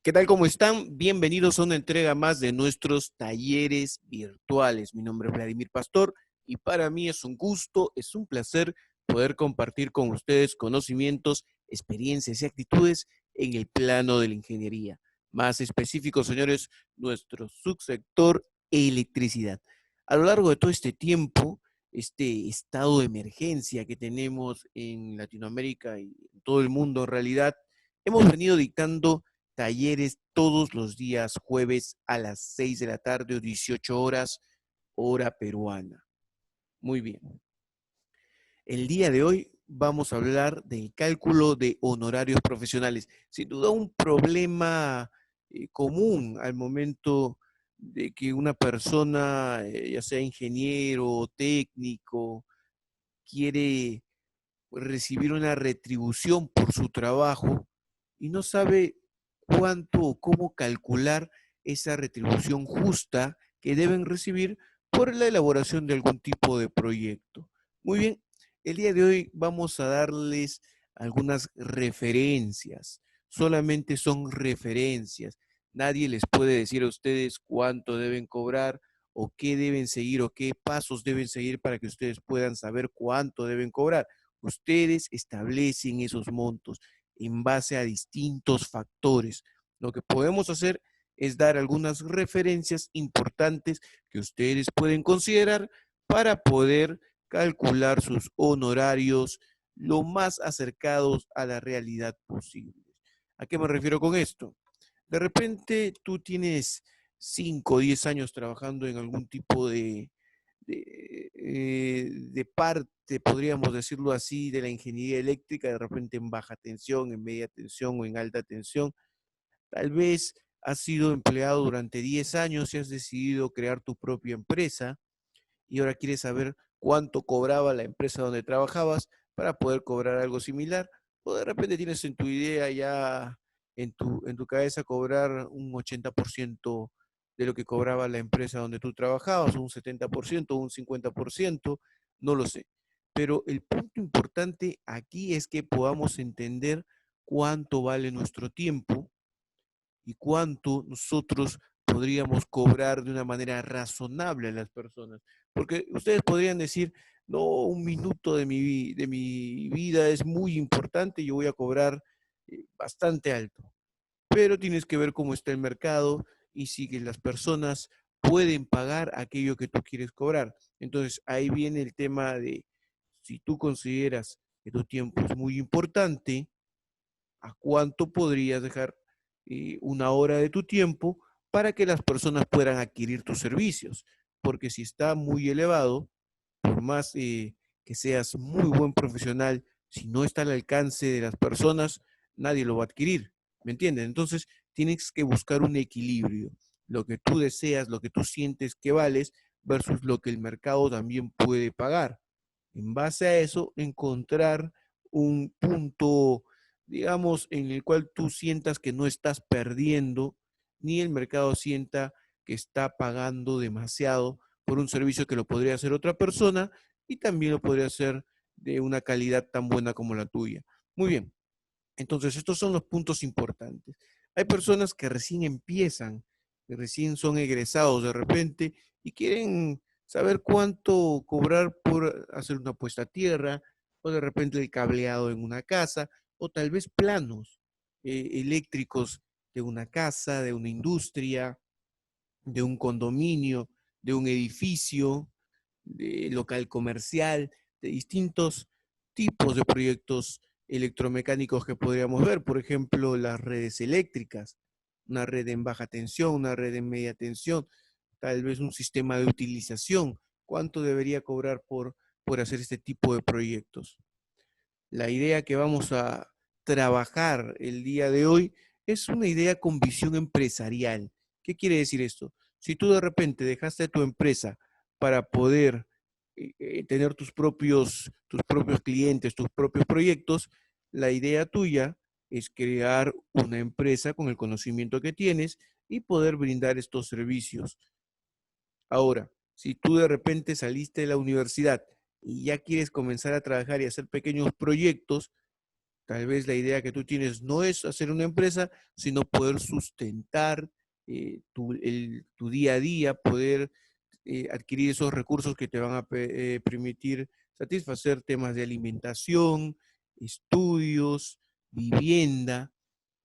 ¿Qué tal? ¿Cómo están? Bienvenidos a una entrega más de nuestros talleres virtuales. Mi nombre es Vladimir Pastor y para mí es un gusto, es un placer poder compartir con ustedes conocimientos, experiencias y actitudes en el plano de la ingeniería. Más específico, señores, nuestro subsector electricidad. A lo largo de todo este tiempo, este estado de emergencia que tenemos en Latinoamérica y en todo el mundo en realidad, hemos venido dictando talleres todos los días jueves a las 6 de la tarde o 18 horas, hora peruana. Muy bien. El día de hoy vamos a hablar del cálculo de honorarios profesionales. Sin duda un problema común al momento de que una persona, ya sea ingeniero o técnico, quiere recibir una retribución por su trabajo y no sabe cuánto o cómo calcular esa retribución justa que deben recibir por la elaboración de algún tipo de proyecto. Muy bien, el día de hoy vamos a darles algunas referencias. Solamente son referencias. Nadie les puede decir a ustedes cuánto deben cobrar o qué deben seguir o qué pasos deben seguir para que ustedes puedan saber cuánto deben cobrar. Ustedes establecen esos montos en base a distintos factores. Lo que podemos hacer es dar algunas referencias importantes que ustedes pueden considerar para poder calcular sus honorarios lo más acercados a la realidad posible. ¿A qué me refiero con esto? De repente tú tienes 5 o 10 años trabajando en algún tipo de parte, podríamos decirlo así, de la ingeniería eléctrica, de repente en baja tensión, en media tensión o en alta tensión. Tal vez has sido empleado durante 10 años y has decidido crear tu propia empresa y ahora quieres saber cuánto cobraba la empresa donde trabajabas para poder cobrar algo similar. O de repente tienes en tu idea ya, en tu cabeza, cobrar un 80% de lo que cobraba la empresa donde tú trabajabas, un 70%, un 50%, no lo sé. Pero el punto importante aquí es que podamos entender cuánto vale nuestro tiempo y cuánto nosotros podríamos cobrar de una manera razonable a las personas. Porque ustedes podrían decir, no, un minuto de mi vida es muy importante, yo voy a cobrar bastante alto. Pero tienes que ver cómo está el mercado y si que las personas pueden pagar aquello que tú quieres cobrar. Entonces ahí viene el tema de si tú consideras que tu tiempo es muy importante, a cuánto podrías dejar una hora de tu tiempo para que las personas puedan adquirir tus servicios. Porque si está muy elevado, por más que seas muy buen profesional, si no está al alcance de las personas, nadie lo va a adquirir. ¿Me entienden? Entonces, tienes que buscar un equilibrio. Lo que tú deseas, lo que tú sientes que vales, versus lo que el mercado también puede pagar. En base a eso, encontrar un punto, digamos, en el cual tú sientas que no estás perdiendo, ni el mercado sienta que está pagando demasiado por un servicio que lo podría hacer otra persona y también lo podría hacer de una calidad tan buena como la tuya. Muy bien, entonces estos son los puntos importantes. Hay personas que recién empiezan, que recién son egresados de repente y quieren saber cuánto cobrar por hacer una puesta a tierra o de repente el cableado en una casa o tal vez planos eléctricos de una casa, de una industria, de un condominio, de un edificio, de local comercial, de distintos tipos de proyectos electromecánicos que podríamos ver, por ejemplo, las redes eléctricas, una red en baja tensión, una red en media tensión, tal vez un sistema de utilización. ¿Cuánto debería cobrar por hacer este tipo de proyectos? La idea que vamos a trabajar el día de hoy es una idea con visión empresarial. ¿Qué quiere decir esto? Si tú de repente dejaste tu empresa para poder tener tus propios clientes, tus propios proyectos, la idea tuya es crear una empresa con el conocimiento que tienes y poder brindar estos servicios. Ahora, si tú de repente saliste de la universidad y ya quieres comenzar a trabajar y hacer pequeños proyectos, Tal vez la idea que tú tienes no es hacer una empresa, sino poder sustentar tu día a día, poder adquirir esos recursos que te van a permitir satisfacer temas de alimentación, estudios, vivienda.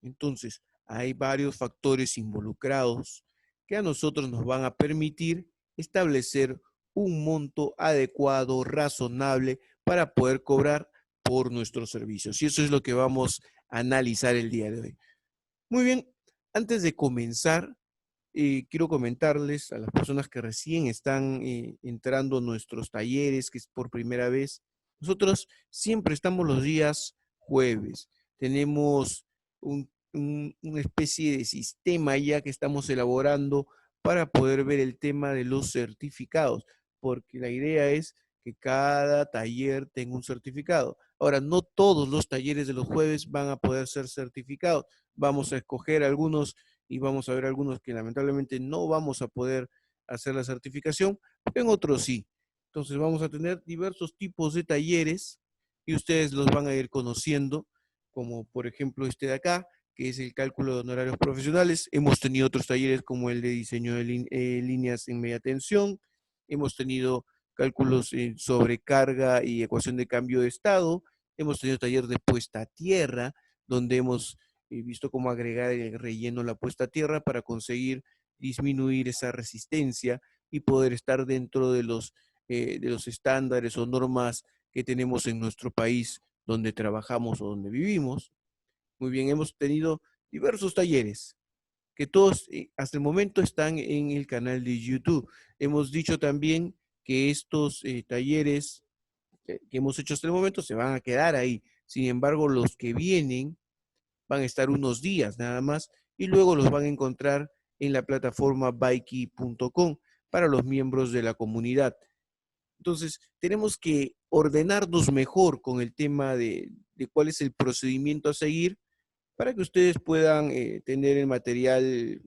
Entonces, hay varios factores involucrados que a nosotros nos van a permitir establecer un monto adecuado, razonable, para poder cobrar por nuestros servicios. Y eso es lo que vamos a analizar el día de hoy. Muy bien, antes de comenzar, quiero comentarles a las personas que recién están entrando a nuestros talleres, que es por primera vez, nosotros siempre estamos los días jueves. Tenemos una especie de sistema ya que estamos elaborando para poder ver el tema de los certificados, porque la idea es que cada taller tenga un certificado. Ahora, no todos los talleres de los jueves van a poder ser certificados. Vamos a escoger algunos y vamos a ver algunos que lamentablemente no vamos a poder hacer la certificación, pero en otros sí. Entonces vamos a tener diversos tipos de talleres y ustedes los van a ir conociendo, como por ejemplo este de acá, que es el cálculo de honorarios profesionales. Hemos tenido otros talleres como el de diseño de líneas en media tensión. Hemos tenido cálculos sobre carga y ecuación de cambio de estado. Hemos tenido taller de puesta a tierra, donde hemos visto cómo agregar el relleno a la puesta a tierra para conseguir disminuir esa resistencia y poder estar dentro de los estándares o normas que tenemos en nuestro país donde trabajamos o donde vivimos. Muy bien, hemos tenido diversos talleres que todos hasta el momento están en el canal de YouTube. Hemos dicho también que estos talleres que hemos hecho hasta el momento se van a quedar ahí. Sin embargo, los que vienen van a estar unos días nada más y luego los van a encontrar en la plataforma Baiki.com para los miembros de la comunidad. Entonces, tenemos que ordenarnos mejor con el tema de cuál es el procedimiento a seguir para que ustedes puedan tener el material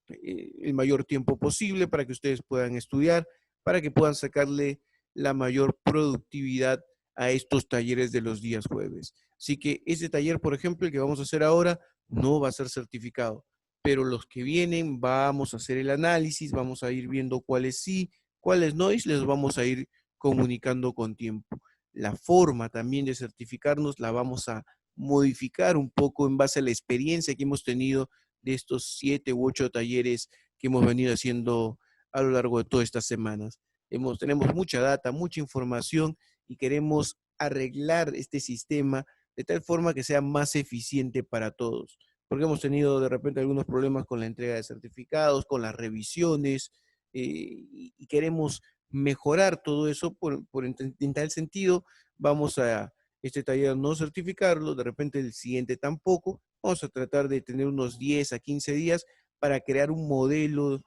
el mayor tiempo posible, para que ustedes puedan estudiar, para que puedan sacarle la mayor productividad a estos talleres de los días jueves. Así que ese taller, por ejemplo, el que vamos a hacer ahora, no va a ser certificado, pero los que vienen vamos a hacer el análisis, vamos a ir viendo cuáles sí, cuáles no, y les vamos a ir comunicando con tiempo. La forma también de certificarnos la vamos a modificar un poco en base a la experiencia que hemos tenido de estos 7 u 8 talleres que hemos venido haciendo a lo largo de todas estas semanas. Tenemos mucha data, mucha información y queremos arreglar este sistema de tal forma que sea más eficiente para todos. Porque hemos tenido de repente algunos problemas con la entrega de certificados, con las revisiones, y queremos mejorar todo eso en tal sentido. Vamos a este taller no certificarlo, de repente el siguiente tampoco. Vamos a tratar de tener unos 10 a 15 días para crear un modelo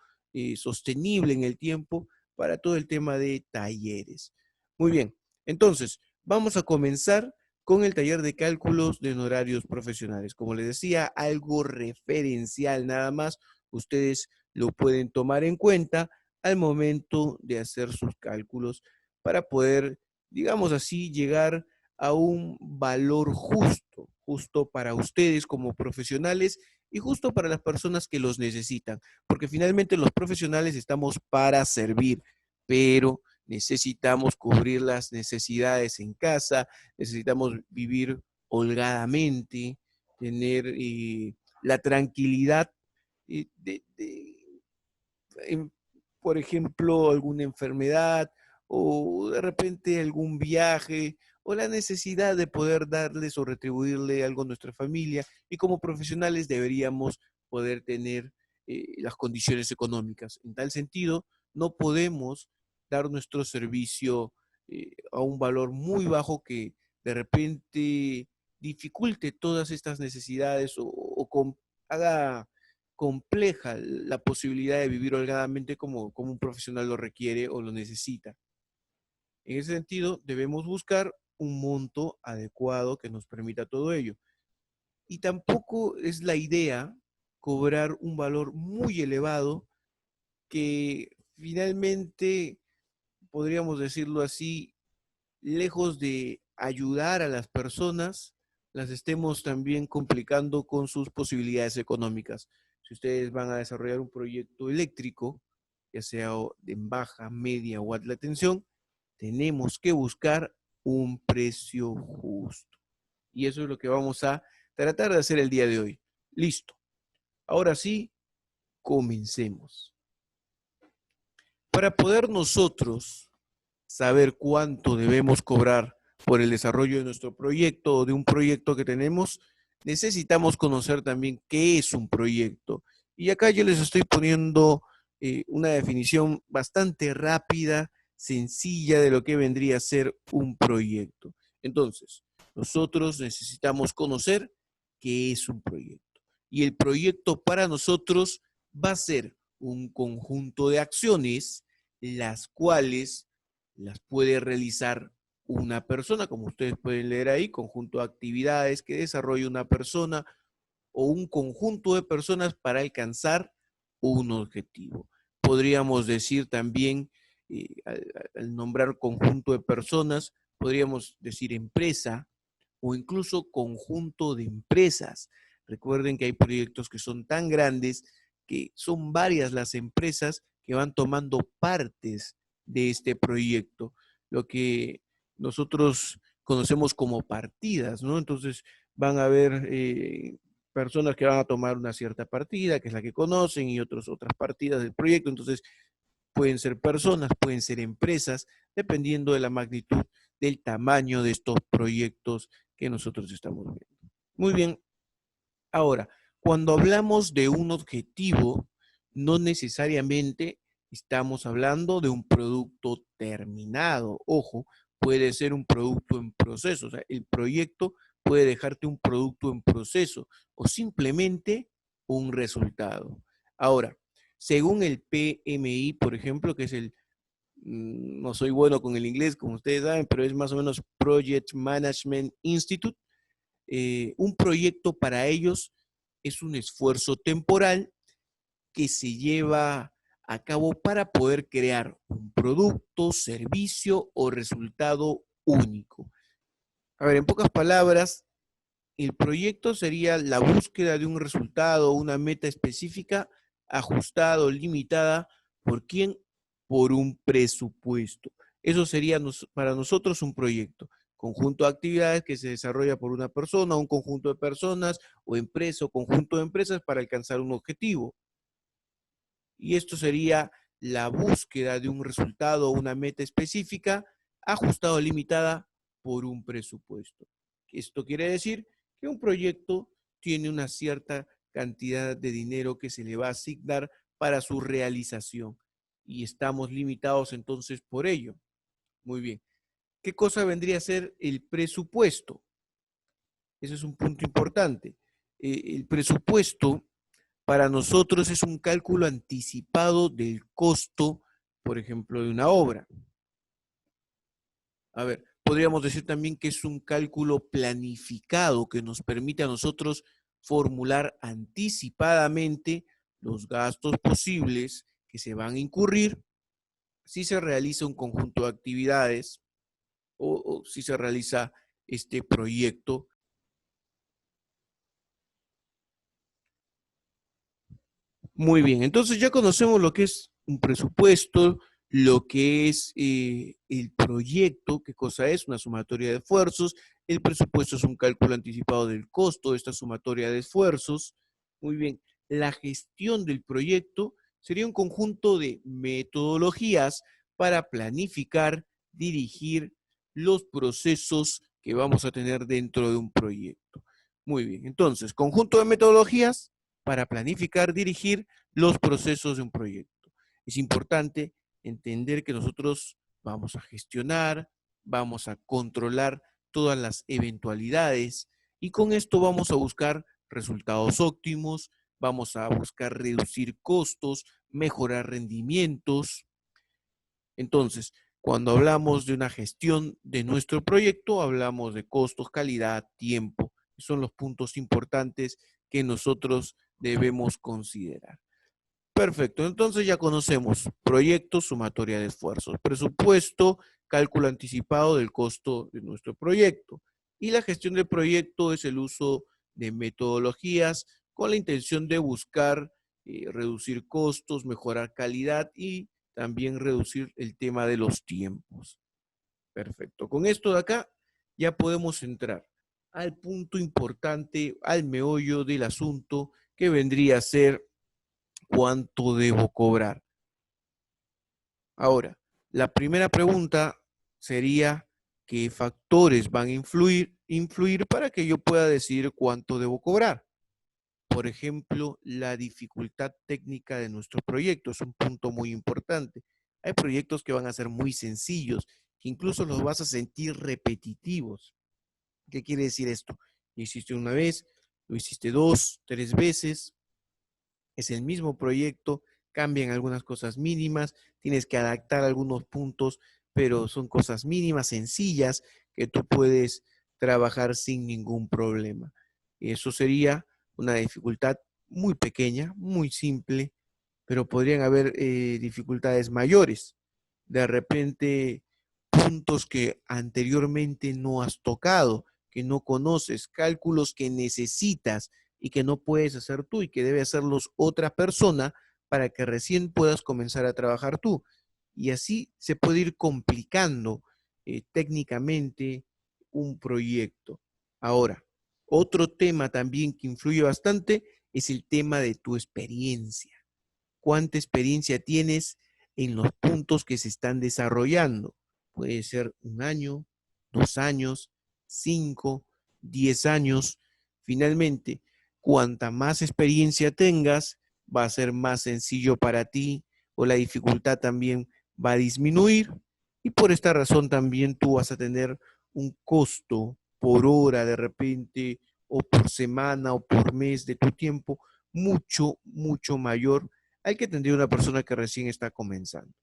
sostenible en el tiempo para todo el tema de talleres. Muy bien, entonces vamos a comenzar con el taller de cálculos de honorarios profesionales. Como les decía, algo referencial nada más. Ustedes lo pueden tomar en cuenta al momento de hacer sus cálculos para poder, digamos así, llegar a un valor justo, justo para ustedes como profesionales y justo para las personas que los necesitan, porque finalmente los profesionales estamos para servir, pero necesitamos cubrir las necesidades en casa, necesitamos vivir holgadamente, tener la tranquilidad de, por ejemplo, alguna enfermedad o de repente algún viaje o la necesidad de poder darles o retribuirle algo a nuestra familia y como profesionales deberíamos poder tener las condiciones económicas. En tal sentido, no podemos dar nuestro servicio a un valor muy bajo que de repente dificulte todas estas necesidades o haga compleja la posibilidad de vivir holgadamente como un profesional lo requiere o lo necesita. En ese sentido, debemos buscar un monto adecuado que nos permita todo ello. Y tampoco es la idea cobrar un valor muy elevado que finalmente, podríamos decirlo así, lejos de ayudar a las personas, las estemos también complicando con sus posibilidades económicas. Si ustedes van a desarrollar un proyecto eléctrico, ya sea en baja, media o alta tensión, tenemos que buscar un precio justo. Y eso es lo que vamos a tratar de hacer el día de hoy. Listo. Ahora sí, comencemos. Para poder nosotros saber cuánto debemos cobrar por el desarrollo de nuestro proyecto o de un proyecto que tenemos, necesitamos conocer también qué es un proyecto. Y acá yo les estoy poniendo una definición bastante rápida, sencilla de lo que vendría a ser un proyecto. Entonces, nosotros necesitamos conocer qué es un proyecto. Y el proyecto para nosotros va a ser un conjunto de acciones, las cuales las puede realizar una persona, como ustedes pueden leer ahí, conjunto de actividades que desarrolla una persona o un conjunto de personas para alcanzar un objetivo. Podríamos decir también, al nombrar conjunto de personas, podríamos decir empresa o incluso conjunto de empresas. Recuerden que hay proyectos que son tan grandes que son varias las empresas que van tomando partes de este proyecto, lo que nosotros conocemos como partidas, ¿no? Entonces van a haber personas que van a tomar una cierta partida, que es la que conocen, y otras partidas del proyecto. Entonces pueden ser personas, pueden ser empresas, dependiendo de la magnitud del tamaño de estos proyectos que nosotros estamos viendo. Muy bien. Ahora, cuando hablamos de un objetivo, no necesariamente estamos hablando de un producto terminado. Ojo, puede ser un producto en proceso. O sea, el proyecto puede dejarte un producto en proceso o simplemente un resultado. Ahora, según el PMI, por ejemplo, que es no soy bueno con el inglés, como ustedes saben, pero es más o menos Project Management Institute, un proyecto para ellos es un esfuerzo temporal que se lleva a cabo para poder crear un producto, servicio o resultado único. A ver, en pocas palabras, el proyecto sería la búsqueda de un resultado, una meta específica, ajustada o limitada. ¿Por quién? Por un presupuesto. Eso sería para nosotros un proyecto. Conjunto de actividades que se desarrolla por una persona, un conjunto de personas o empresa o conjunto de empresas para alcanzar un objetivo. Y esto sería la búsqueda de un resultado o una meta específica, ajustada o limitada por un presupuesto. Esto quiere decir que un proyecto tiene una cierta cantidad de dinero que se le va a asignar para su realización y estamos limitados entonces por ello. Muy bien. ¿Qué cosa vendría a ser el presupuesto? Ese es un punto importante. El presupuesto para nosotros es un cálculo anticipado del costo, por ejemplo, de una obra. A ver, podríamos decir también que es un cálculo planificado que nos permite a nosotros formular anticipadamente los gastos posibles que se van a incurrir si se realiza un conjunto de actividades o si se realiza este proyecto. Muy bien, entonces ya conocemos lo que es un presupuesto, lo que es el proyecto, qué cosa es, una sumatoria de esfuerzos. El presupuesto es un cálculo anticipado del costo de esta sumatoria de esfuerzos. Muy bien, la gestión del proyecto sería un conjunto de metodologías para planificar, dirigir los procesos que vamos a tener dentro de un proyecto. Muy bien, entonces, conjunto de metodologías para planificar, dirigir los procesos de un proyecto. Es importante entender que nosotros vamos a gestionar, vamos a controlar todas las eventualidades y con esto vamos a buscar resultados óptimos, vamos a buscar reducir costos, mejorar rendimientos. Entonces, cuando hablamos de una gestión de nuestro proyecto, hablamos de costos, calidad, tiempo. Son los puntos importantes que nosotros debemos considerar. Perfecto, entonces ya conocemos proyecto, sumatoria de esfuerzos, presupuesto, cálculo anticipado del costo de nuestro proyecto, Y la gestión del proyecto es el uso de metodologías con la intención de buscar reducir costos, mejorar calidad y también reducir el tema de los tiempos. Perfecto. Con esto de acá ya podemos entrar al punto importante, al meollo del asunto, que vendría a ser cuánto debo cobrar. Ahora, la primera pregunta sería qué factores van a influir para que yo pueda decidir cuánto debo cobrar. Por ejemplo, la dificultad técnica de nuestro proyecto es un punto muy importante. Hay proyectos que van a ser muy sencillos, que incluso los vas a sentir repetitivos. ¿Qué quiere decir esto? Lo hiciste una vez, lo hiciste dos, tres veces, es el mismo proyecto, cambian algunas cosas mínimas, tienes que adaptar algunos puntos, pero son cosas mínimas, sencillas, que tú puedes trabajar sin ningún problema. Eso sería una dificultad muy pequeña, muy simple, pero podrían haber dificultades mayores. De repente, puntos que anteriormente no has tocado, que no conoces, cálculos que necesitas y que no puedes hacer tú y que debe hacerlos otra persona para que recién puedas comenzar a trabajar tú. Y así se puede ir complicando técnicamente un proyecto. Ahora, otro tema también que influye bastante es el tema de tu experiencia. ¿Cuánta experiencia tienes en los puntos que se están desarrollando? Puede ser 1 año, 2 años, 5, 10 años. Finalmente, cuanta más experiencia tengas, va a ser más sencillo para ti o la dificultad también va a disminuir y por esta razón también tú vas a tener un costo por hora de repente o por semana o por mes de tu tiempo mucho, mucho mayor al que tendría una persona que recién está comenzando.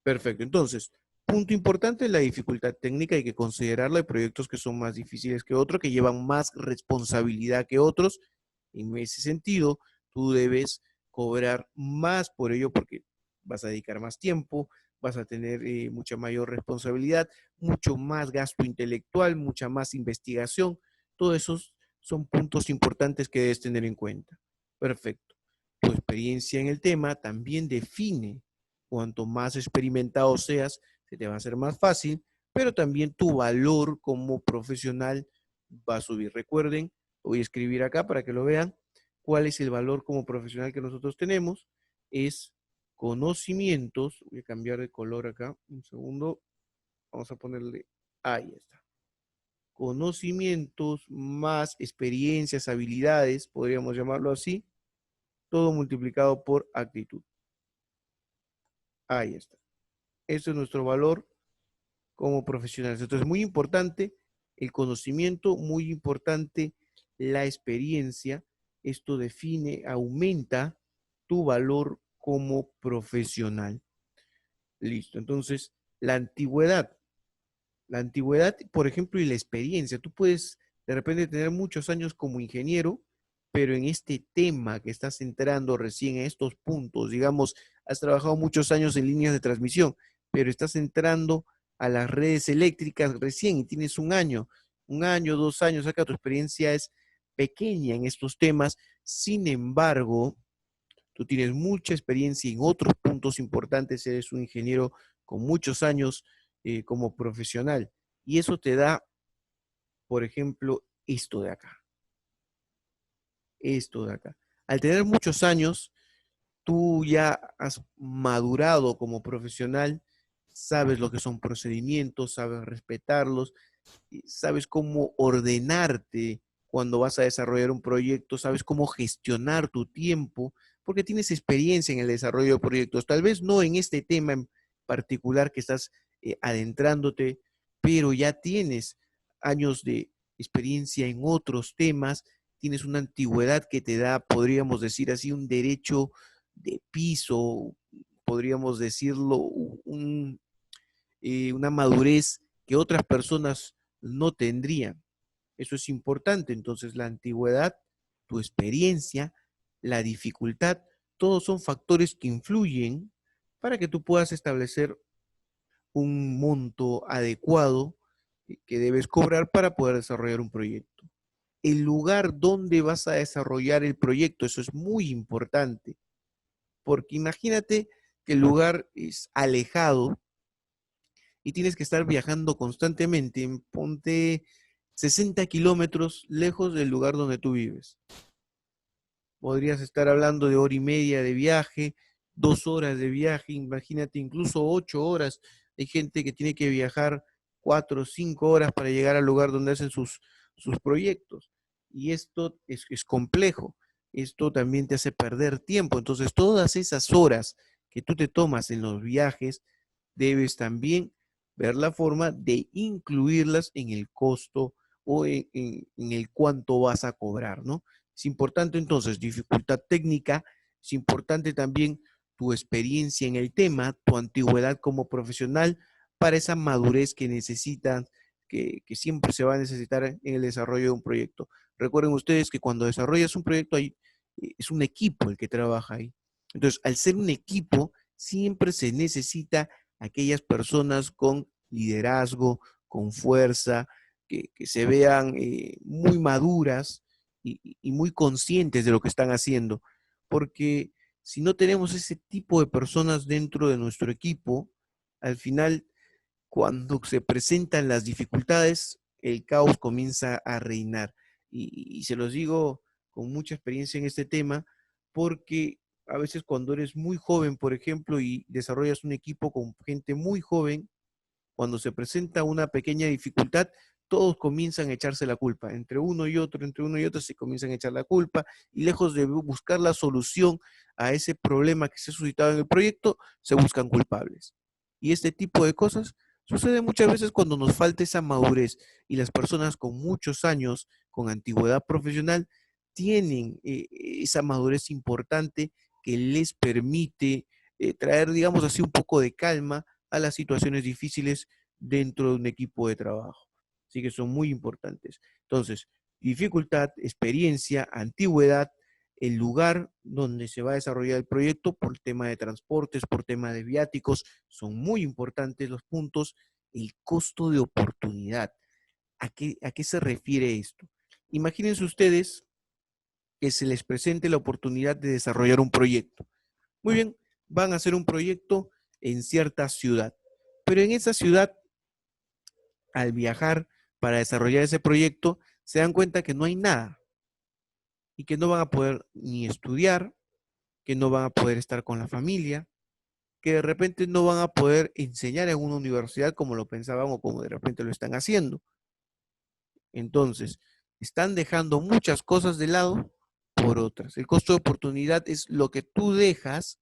Perfecto. Entonces, punto importante, la dificultad técnica, hay que considerarla. Hay proyectos que son más difíciles que otros, que llevan más responsabilidad que otros. En ese sentido, tú debes cobrar más por ello porque vas a dedicar más tiempo, vas a tener mucha mayor responsabilidad, mucho más gasto intelectual, mucha más investigación. Todos esos son puntos importantes que debes tener en cuenta. Perfecto. Tu experiencia en el tema también define. Cuanto más experimentado seas, se te va a hacer más fácil, pero también tu valor como profesional va a subir. Recuerden, voy a escribir acá para que lo vean, cuál es el valor como profesional que nosotros tenemos. Es conocimientos, voy a cambiar de color acá, un segundo, vamos a ponerle, ahí está. Conocimientos más experiencias, habilidades, podríamos llamarlo así, todo multiplicado por actitud. Ahí está. Eso es nuestro valor como profesionales. Entonces, muy importante el conocimiento, muy importante la experiencia. Esto define, aumenta tu valor como profesional. Listo. Entonces, la antigüedad. La antigüedad, por ejemplo, y la experiencia. Tú puedes de repente tener muchos años como ingeniero, pero en este tema que estás entrando recién, en estos puntos, digamos, has trabajado muchos años en líneas de transmisión, pero estás entrando a las redes eléctricas recién y tienes 1 año, 2 años, acá tu experiencia es pequeña en estos temas, sin embargo, tú tienes mucha experiencia en otros puntos importantes, eres un ingeniero con muchos años como profesional. Y eso te da, por ejemplo, esto de acá. Al tener muchos años, tú ya has madurado como profesional, sabes lo que son procedimientos, sabes respetarlos, sabes cómo ordenarte cuando vas a desarrollar un proyecto, sabes cómo gestionar tu tiempo, porque tienes experiencia en el desarrollo de proyectos, tal vez no en este tema en particular que estás adentrándote, pero ya tienes años de experiencia en otros temas, tienes una antigüedad que te da, podríamos decir así, un derecho de piso, podríamos decirlo, una madurez que otras personas no tendrían. Eso es importante. Entonces, la antigüedad, tu experiencia, la dificultad, todos son factores que influyen para que tú puedas establecer un monto adecuado que debes cobrar para poder desarrollar un proyecto. El lugar donde vas a desarrollar el proyecto, eso es muy importante, porque imagínate que el lugar es alejado y tienes que estar viajando constantemente, ponte 60 kilómetros lejos del lugar donde tú vives. Podrías estar hablando de hora y media de viaje, 2 horas de viaje, imagínate incluso 8 horas. Hay gente que tiene que viajar 4 o 5 horas para llegar al lugar donde hacen sus proyectos. Y esto es complejo. Esto también te hace perder tiempo. Entonces, todas esas horas que tú te tomas en los viajes, debes también ver la forma de incluirlas en el costo o en el cuánto vas a cobrar, ¿no? Es importante entonces dificultad técnica, es importante también tu experiencia en el tema, tu antigüedad como profesional para esa madurez que necesitan, que siempre se va a necesitar en el desarrollo de un proyecto. Recuerden ustedes que cuando desarrollas un proyecto ahí, es un equipo el que trabaja ahí. Entonces, al ser un equipo, siempre se necesita aquellas personas con liderazgo, con fuerza, que se vean muy maduras y muy conscientes de lo que están haciendo, porque si no tenemos ese tipo de personas dentro de nuestro equipo, al final, cuando se presentan las dificultades, el caos comienza a reinar. Y se los digo con mucha experiencia en este tema, porque a veces cuando eres muy joven, por ejemplo, y desarrollas un equipo con gente muy joven, cuando se presenta una pequeña dificultad, todos comienzan a echarse la culpa, entre uno y otro se comienzan a echar la culpa y lejos de buscar la solución a ese problema que se ha suscitado en el proyecto, se buscan culpables. Y este tipo de cosas sucede muchas veces cuando nos falta esa madurez y las personas con muchos años, con antigüedad profesional, tienen esa madurez importante que les permite traer, digamos así, un poco de calma a las situaciones difíciles dentro de un equipo de trabajo. Así que son muy importantes. Entonces, dificultad, experiencia, antigüedad, el lugar donde se va a desarrollar el proyecto por tema de transportes, por tema de viáticos, son muy importantes los puntos. El costo de oportunidad. ¿A qué se refiere esto? Imagínense ustedes que se les presente la oportunidad de desarrollar un proyecto. Muy bien, van a hacer un proyecto en cierta ciudad, pero en esa ciudad, al viajar para desarrollar ese proyecto, se dan cuenta que no hay nada y que no van a poder ni estudiar, que no van a poder estar con la familia, que de repente no van a poder enseñar en una universidad como lo pensaban o como de repente lo están haciendo. Entonces, están dejando muchas cosas de lado por otras. El costo de oportunidad es lo que tú dejas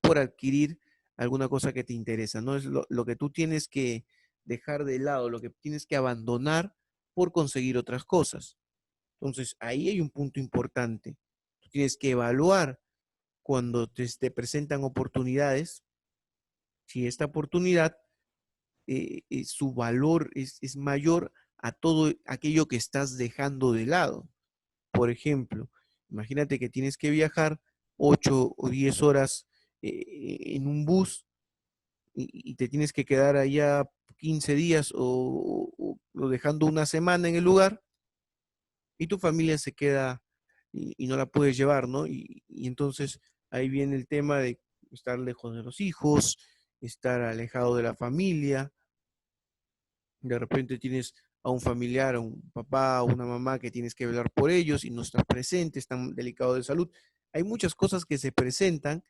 por adquirir alguna cosa que te interesa, ¿no? Es lo que tú tienes que dejar de lado, lo que tienes que abandonar por conseguir otras cosas. Entonces, ahí hay un punto importante. Tú tienes que evaluar cuando te presentan oportunidades, si esta oportunidad, su valor es mayor a todo aquello que estás dejando de lado. Por ejemplo, imagínate que tienes que viajar 8 o 10 horas en un bus y te tienes que quedar allá 15 días o dejando una semana en el lugar y tu familia se queda y no la puedes llevar, ¿no? Y entonces ahí viene el tema de estar lejos de los hijos, estar alejado de la familia, de repente tienes a un familiar, a un papá, o una mamá que tienes que velar por ellos y no estás presente, están delicados de salud. Hay muchas cosas que se presentan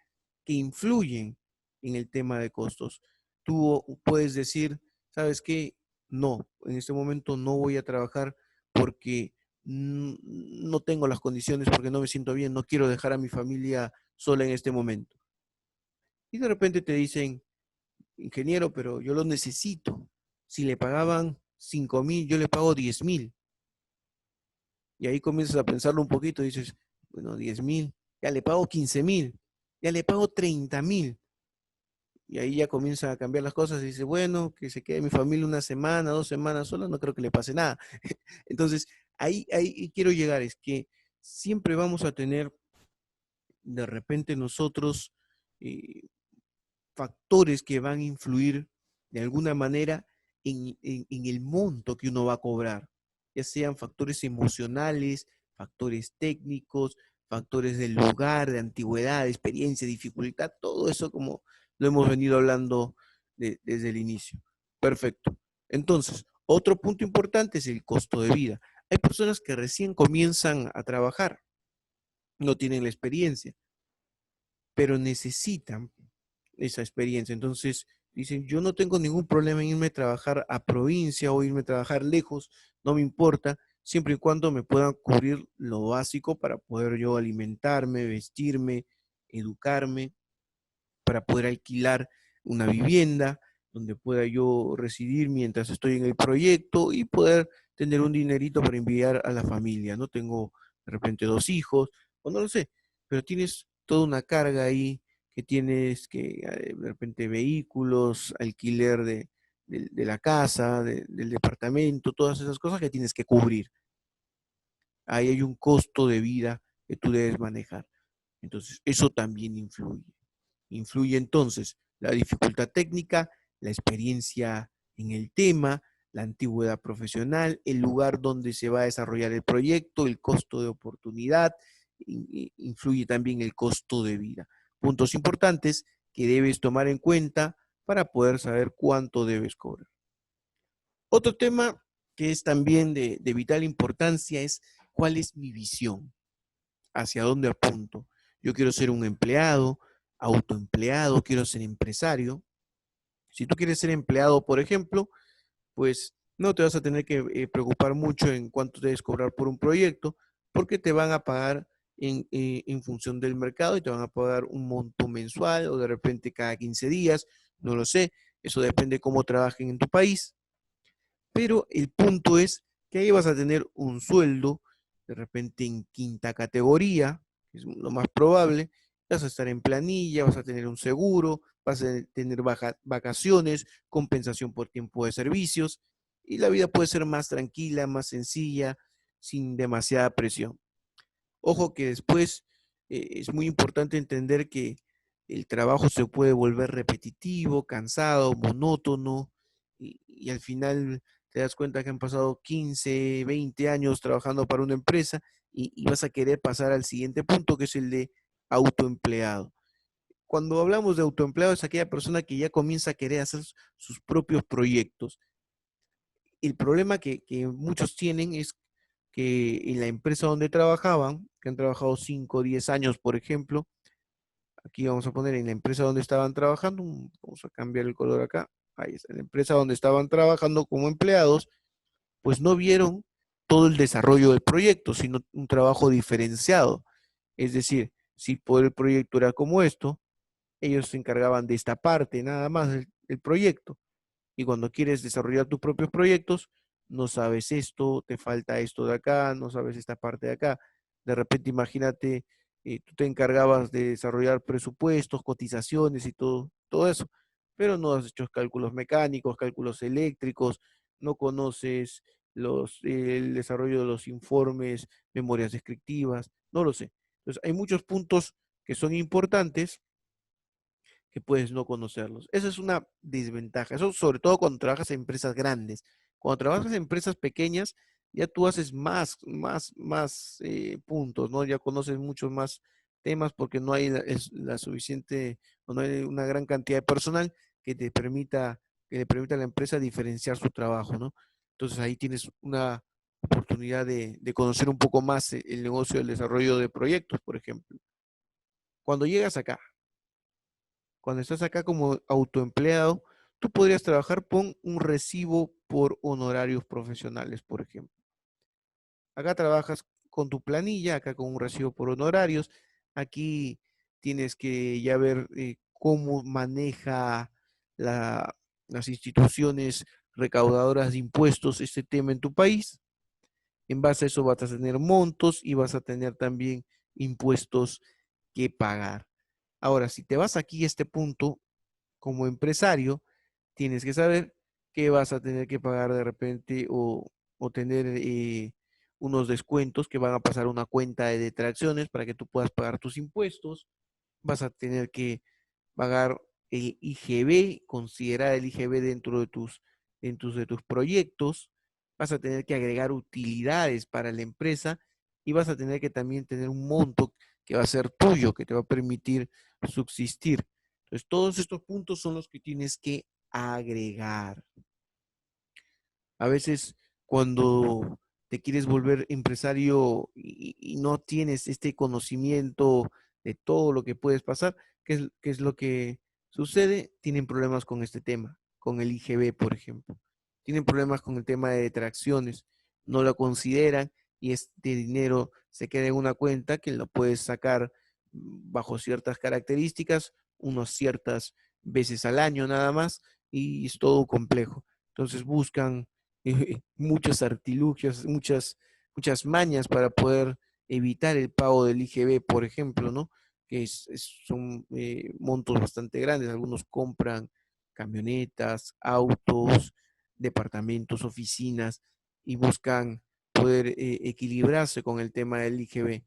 que influyen en el tema de costos. Tú puedes decir, ¿sabes qué? No, en este momento no voy a trabajar porque no tengo las condiciones, porque no me siento bien, no quiero dejar a mi familia sola en este momento. Y de repente te dicen, ingeniero, pero yo lo necesito. Si le pagaban 5.000, yo le pago 10.000. Y ahí comienzas a pensarlo un poquito y dices, bueno, 10.000, ya le pago 15.000, ya le pago 30.000. Y ahí ya comienzan a cambiar las cosas y dice, bueno, que se quede mi familia una semana, 2 semanas sola, no creo que le pase nada. Entonces, ahí quiero llegar, es que siempre vamos a tener de repente nosotros eh, factores que van a influir de alguna manera en el monto que uno va a cobrar, ya sean factores emocionales, factores técnicos, factores del lugar, de antigüedad, de experiencia, dificultad, todo eso como lo hemos venido hablando desde el inicio. Perfecto. Entonces, otro punto importante es el costo de vida. Hay personas que recién comienzan a trabajar, no tienen la experiencia, pero necesitan esa experiencia. Entonces, dicen, yo no tengo ningún problema en irme a trabajar a provincia o irme a trabajar lejos, no me importa, siempre y cuando me puedan cubrir lo básico para poder yo alimentarme, vestirme, educarme, para poder alquilar una vivienda donde pueda yo residir mientras estoy en el proyecto y poder tener un dinerito para enviar a la familia. No tengo de repente 2 hijos, o no lo sé, pero tienes toda una carga ahí que tienes que de repente vehículos, alquiler de la casa, del departamento, todas esas cosas que tienes que cubrir. Ahí hay un costo de vida que tú debes manejar. Entonces, eso también influye. Influye entonces la dificultad técnica, la experiencia en el tema, la antigüedad profesional, el lugar donde se va a desarrollar el proyecto, el costo de oportunidad, influye también el costo de vida. Puntos importantes que debes tomar en cuenta para poder saber cuánto debes cobrar. Otro tema que es también de vital importancia es cuál es mi visión, hacia dónde apunto. Yo quiero ser un empleado, autoempleado, quiero ser empresario. Si tú quieres ser empleado, por ejemplo, pues no te vas a tener que preocupar mucho en cuánto debes cobrar por un proyecto, porque te van a pagar en función del mercado y te van a pagar un monto mensual o de repente cada 15 días, no lo sé, eso depende cómo trabajen en tu país, pero el punto es que ahí vas a tener un sueldo, de repente en quinta categoría, que es lo más probable, vas a estar en planilla, vas a tener un seguro, vas a tener vacaciones, compensación por tiempo de servicios, y la vida puede ser más tranquila, más sencilla, sin demasiada presión. Ojo que después es muy importante entender que el trabajo se puede volver repetitivo, cansado, monótono, y al final te das cuenta que han pasado 15, 20 años trabajando para una empresa y vas a querer pasar al siguiente punto, que es el de autoempleado. Cuando hablamos de autoempleado es aquella persona que ya comienza a querer hacer sus propios proyectos. El problema que muchos tienen es que en la empresa donde trabajaban, que han trabajado 5 o 10 años, por ejemplo, aquí vamos a poner en la empresa donde estaban trabajando, vamos a cambiar el color acá, ahí está, en la empresa donde estaban trabajando como empleados, pues no vieron todo el desarrollo del proyecto, sino un trabajo diferenciado. Es decir, si por el proyecto era como esto, ellos se encargaban de esta parte nada más del proyecto. Y cuando quieres desarrollar tus propios proyectos, no sabes esto, te falta esto de acá, no sabes esta parte de acá. De repente, imagínate, tú te encargabas de desarrollar presupuestos, cotizaciones y todo eso, pero no has hecho cálculos mecánicos, cálculos eléctricos, no conoces el desarrollo de los informes, memorias descriptivas, no lo sé. Entonces, hay muchos puntos que son importantes que puedes no conocerlos. Esa es una desventaja. Eso sobre todo cuando trabajas en empresas grandes. Cuando trabajas en empresas pequeñas, ya tú haces más puntos, ¿no? Ya conoces muchos más temas porque no hay la suficiente, o no hay una gran cantidad de personal que te permita, que le permita a la empresa diferenciar su trabajo, ¿no? Entonces ahí tienes una oportunidad de conocer un poco más el negocio del desarrollo de proyectos, por ejemplo. Cuando llegas acá, cuando estás acá como autoempleado, tú podrías trabajar con un recibo por honorarios profesionales, por ejemplo. Acá trabajas con tu planilla, acá con un recibo por honorarios. Aquí tienes que ya ver cómo maneja las instituciones recaudadoras de impuestos este tema en tu país. En base a eso vas a tener montos y vas a tener también impuestos que pagar. Ahora, si te vas aquí a este punto, como empresario, tienes que saber que vas a tener que pagar de repente o tener unos descuentos que van a pasar a una cuenta de detracciones para que tú puedas pagar tus impuestos. Vas a tener que pagar el IGB, considerar el IGB dentro de tus dentro de tus proyectos, vas a tener que agregar utilidades para la empresa y vas a tener que también tener un monto que va a ser tuyo, que te va a permitir subsistir. Entonces, todos estos puntos son los que tienes que agregar. A veces cuando te quieres volver empresario y no tienes este conocimiento de todo lo que puedes pasar, qué es lo que sucede? Tienen problemas con este tema, con el IGB, por ejemplo. Tienen problemas con el tema de detracciones, no lo consideran y este dinero se queda en una cuenta que lo puedes sacar bajo ciertas características, unas ciertas veces al año nada más, y es todo complejo. Entonces buscan muchos artilugios, muchas mañas para poder evitar el pago del IGB, por ejemplo, ¿no? Que son montos bastante grandes. Algunos compran camionetas, autos, departamentos, oficinas y buscan poder equilibrarse con el tema del IGB.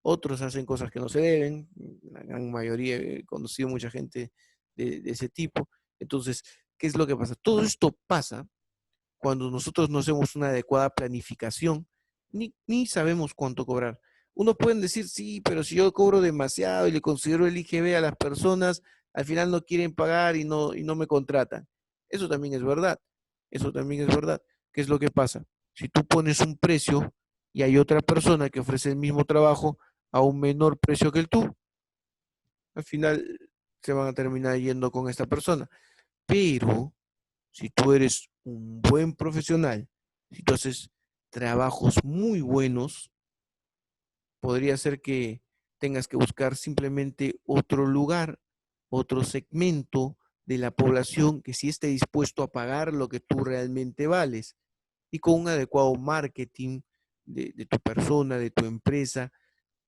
Otros hacen cosas que no se deben, la gran mayoría, he conocido mucha gente de ese tipo. Entonces, ¿qué es lo que pasa? Todo esto pasa cuando nosotros no hacemos una adecuada planificación, ni sabemos cuánto cobrar. Uno pueden decir, sí, pero si yo cobro demasiado y le considero el IGB a las personas, al final no quieren pagar y no me contratan. Eso también es verdad. Eso también es verdad. ¿Qué es lo que pasa? Si tú pones un precio y hay otra persona que ofrece el mismo trabajo a un menor precio que el tú, al final se van a terminar yendo con esta persona. Pero si tú eres un buen profesional, si tú haces trabajos muy buenos, podría ser que tengas que buscar simplemente otro lugar, otro segmento de la población que sí esté dispuesto a pagar lo que tú realmente vales y con un adecuado marketing de tu persona, de tu empresa,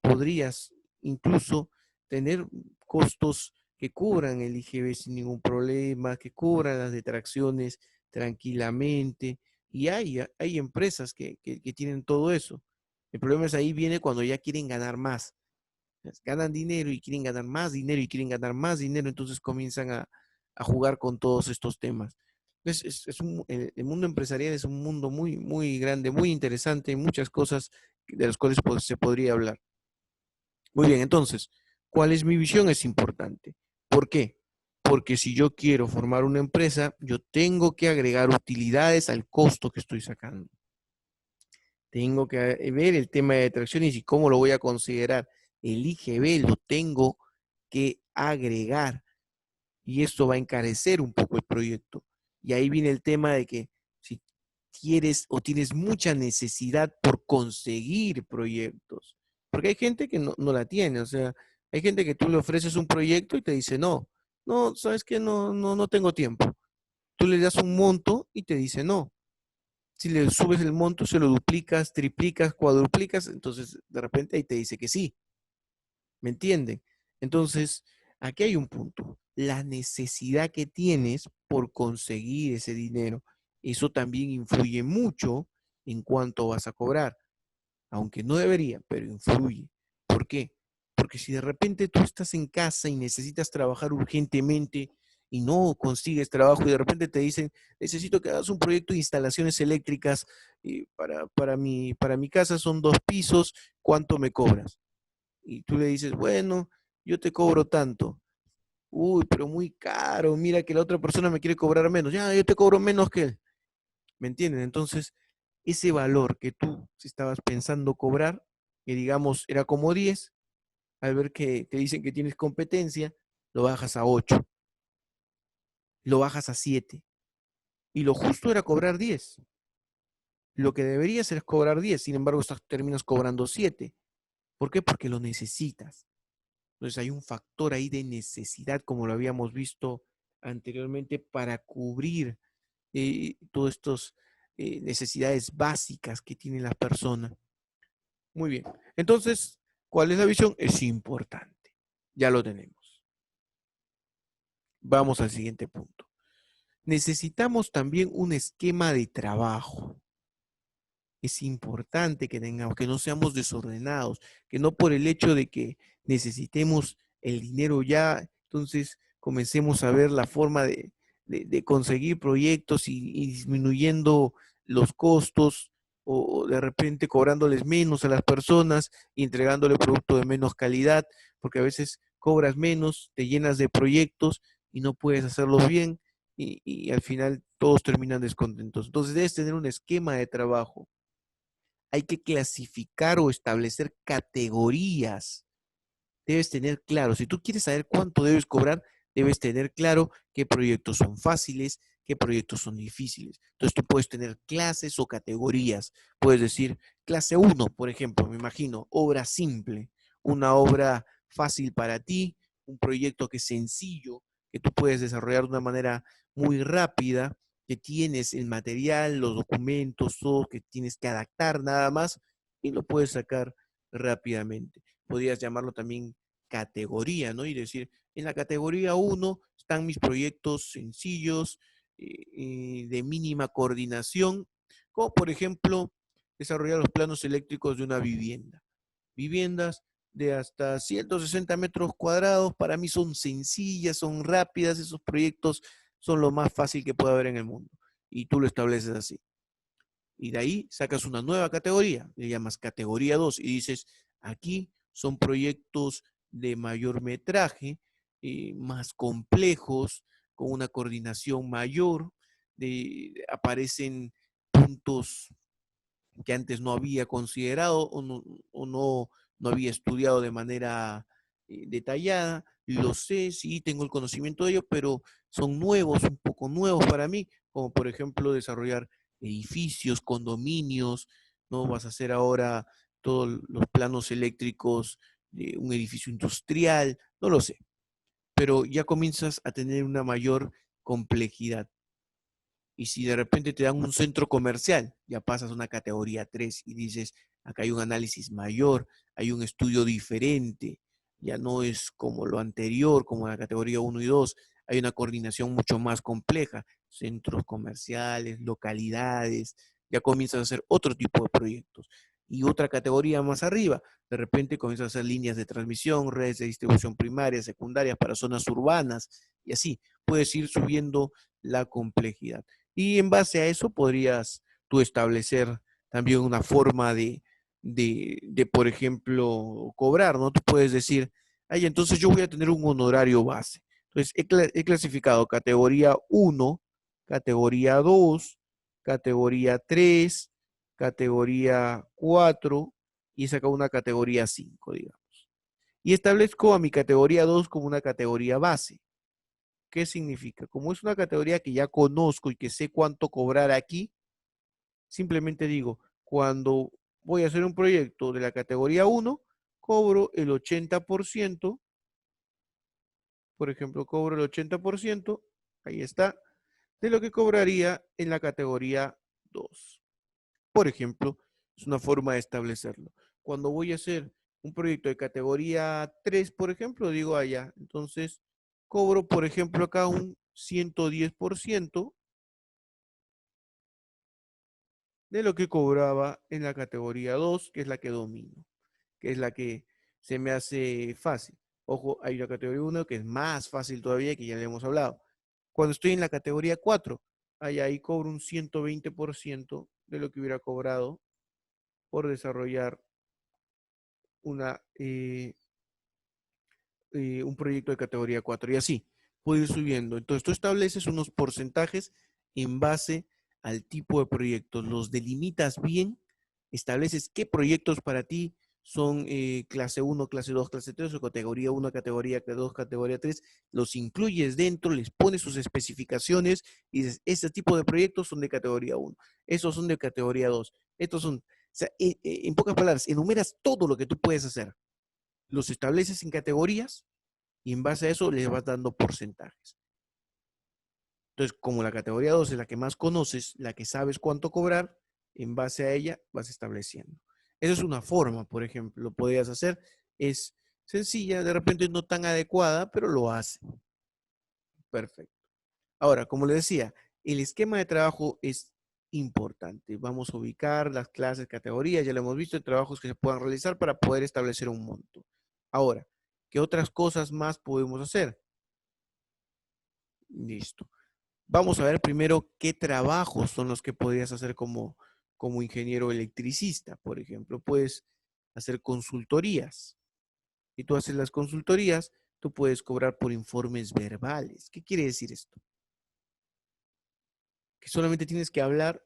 podrías incluso tener costos que cubran el IGB sin ningún problema, que cubran las detracciones tranquilamente. Y hay empresas que tienen todo eso. El problema es ahí viene cuando ya quieren ganar más. Ganan dinero y quieren ganar más dinero y quieren ganar más dinero, entonces comienzan a jugar con todos estos temas. El mundo empresarial es un mundo muy, muy grande, muy interesante, muchas cosas de las cuales se podría hablar. Muy bien, entonces, ¿cuál es mi visión? Es importante. ¿Por qué? Porque si yo quiero formar una empresa, yo tengo que agregar utilidades al costo que estoy sacando. Tengo que ver el tema de detracciones y cómo lo voy a considerar. El IGB lo tengo que agregar y esto va a encarecer un poco el proyecto. Y ahí viene el tema de que si quieres o tienes mucha necesidad por conseguir proyectos, porque hay gente que no la tiene, o sea, hay gente que tú le ofreces un proyecto y te dice, no, sabes que no tengo tiempo. Tú le das un monto y te dice no. Si le subes el monto, se lo duplicas, triplicas, cuadruplicas, entonces de repente ahí te dice que sí. ¿Me entienden? Entonces, aquí hay un punto. La necesidad que tienes por conseguir ese dinero, eso también influye mucho en cuánto vas a cobrar. Aunque no debería, pero influye. ¿Por qué? Porque si de repente tú estás en casa y necesitas trabajar urgentemente y no consigues trabajo y de repente te dicen, necesito que hagas un proyecto de instalaciones eléctricas para mi casa, son 2 pisos, ¿cuánto me cobras? Y tú le dices, bueno, yo te cobro tanto. Uy, pero muy caro, mira que la otra persona me quiere cobrar menos. Ya, yo te cobro menos que él. ¿Me entienden? Entonces, ese valor que tú estabas pensando cobrar, que digamos era como 10, al ver que te dicen que tienes competencia, lo bajas a 8, lo bajas a 7. Y lo justo era cobrar 10. Lo que deberías es cobrar 10, sin embargo, terminas cobrando 7. ¿Por qué? Porque lo necesitas. Entonces hay un factor ahí de necesidad, como lo habíamos visto anteriormente, para cubrir todas estas necesidades básicas que tienen las personas. Muy bien. Entonces, ¿cuál es la visión? Es importante. Ya lo tenemos. Vamos al siguiente punto. Necesitamos también un esquema de trabajo. Es importante que tengamos, que no seamos desordenados, que no por el hecho de que necesitemos el dinero ya, entonces comencemos a ver la forma de conseguir proyectos y disminuyendo los costos o de repente cobrándoles menos a las personas y entregándole producto de menos calidad, porque a veces cobras menos, te llenas de proyectos y no puedes hacerlos bien y al final todos terminan descontentos. Entonces debes tener un esquema de trabajo. Hay que clasificar o establecer categorías. Debes tener claro, si tú quieres saber cuánto debes cobrar, debes tener claro qué proyectos son fáciles, qué proyectos son difíciles. Entonces tú puedes tener clases o categorías. Puedes decir, clase uno, por ejemplo, me imagino, obra simple, una obra fácil para ti, un proyecto que es sencillo, que tú puedes desarrollar de una manera muy rápida, que tienes el material, los documentos, todo que tienes que adaptar nada más y lo puedes sacar rápidamente. Podrías llamarlo también categoría, ¿no? Y decir, en la categoría uno están mis proyectos sencillos, de mínima coordinación, como por ejemplo desarrollar los planos eléctricos de una vivienda. Viviendas de hasta 160 metros cuadrados, para mí son sencillas, son rápidas, esos proyectos son lo más fácil que puede haber en el mundo. Y tú lo estableces así. Y de ahí sacas una nueva categoría, le llamas categoría 2 y dices, aquí son proyectos de mayor metraje, más complejos, con una coordinación mayor, aparecen puntos que antes no había considerado o no había estudiado de manera detallada. Lo sé, sí, tengo el conocimiento de ello, pero son nuevos, un poco nuevos para mí, como por ejemplo desarrollar edificios, condominios, ¿no? Vas a hacer ahora todos los planos eléctricos de un edificio industrial, no lo sé, pero ya comienzas a tener una mayor complejidad. Y si de repente te dan un centro comercial, ya pasas a una categoría 3 y dices, acá hay un análisis mayor, hay un estudio diferente, ya no es como lo anterior, como la categoría uno y 2, hay una coordinación mucho más compleja, centros comerciales, localidades, ya comienzas a hacer otro tipo de proyectos. Y otra categoría más arriba, de repente comienzas a hacer líneas de transmisión, redes de distribución primaria, secundarias para zonas urbanas, y así puedes ir subiendo la complejidad. Y en base a eso podrías tú establecer también una forma por ejemplo, cobrar, ¿no? Tú puedes decir, ay, entonces yo voy a tener un honorario base. Entonces, he clasificado categoría uno, categoría 2, categoría 3, categoría 4 y he sacado una categoría 5, digamos. Y establezco a mi categoría 2 como una categoría base. ¿Qué significa? Como es una categoría que ya conozco y que sé cuánto cobrar aquí, simplemente digo, cuando voy a hacer un proyecto de la categoría uno, cobro el 80%, por ejemplo, cobro el 80%, ahí está, de lo que cobraría en la categoría 2. Por ejemplo, es una forma de establecerlo. Cuando voy a hacer un proyecto de categoría 3, por ejemplo, digo allá, entonces cobro, por ejemplo, acá un 110% de lo que cobraba en la categoría 2, que es la que domino, que es la que se me hace fácil. Ojo, hay una categoría 1 que es más fácil todavía, que ya le hemos hablado. Cuando estoy en la categoría 4, ahí cobro un 120% de lo que hubiera cobrado por desarrollar una, un proyecto de categoría 4 y así puede ir subiendo. Entonces tú estableces unos porcentajes en base al tipo de proyectos, los delimitas bien, estableces qué proyectos para ti son clase 1, clase 2, clase 3 o categoría 1, categoría 2, categoría 3, los incluyes dentro, les pones sus especificaciones y dices, este tipo de proyectos son de categoría 1, esos son de categoría 2, estos son, o sea, en pocas palabras, enumeras todo lo que tú puedes hacer, los estableces en categorías y en base a eso les vas dando porcentajes. Entonces, como la categoría 2 es la que más conoces, la que sabes cuánto cobrar, en base a ella vas estableciendo. Esa es una forma, por ejemplo, lo podrías hacer. Es sencilla, de repente no tan adecuada, pero lo hace. Perfecto. Ahora, como le decía, el esquema de trabajo es importante. Vamos a ubicar las clases, categorías, ya lo hemos visto, trabajos que se puedan realizar para poder establecer un monto. Ahora, ¿qué otras cosas más podemos hacer? Listo. Vamos a ver primero qué trabajos son los que podrías hacer como ingeniero electricista. Por ejemplo, puedes hacer consultorías. Y tú haces las consultorías, tú puedes cobrar por informes verbales. ¿Qué quiere decir esto? Que solamente tienes que hablar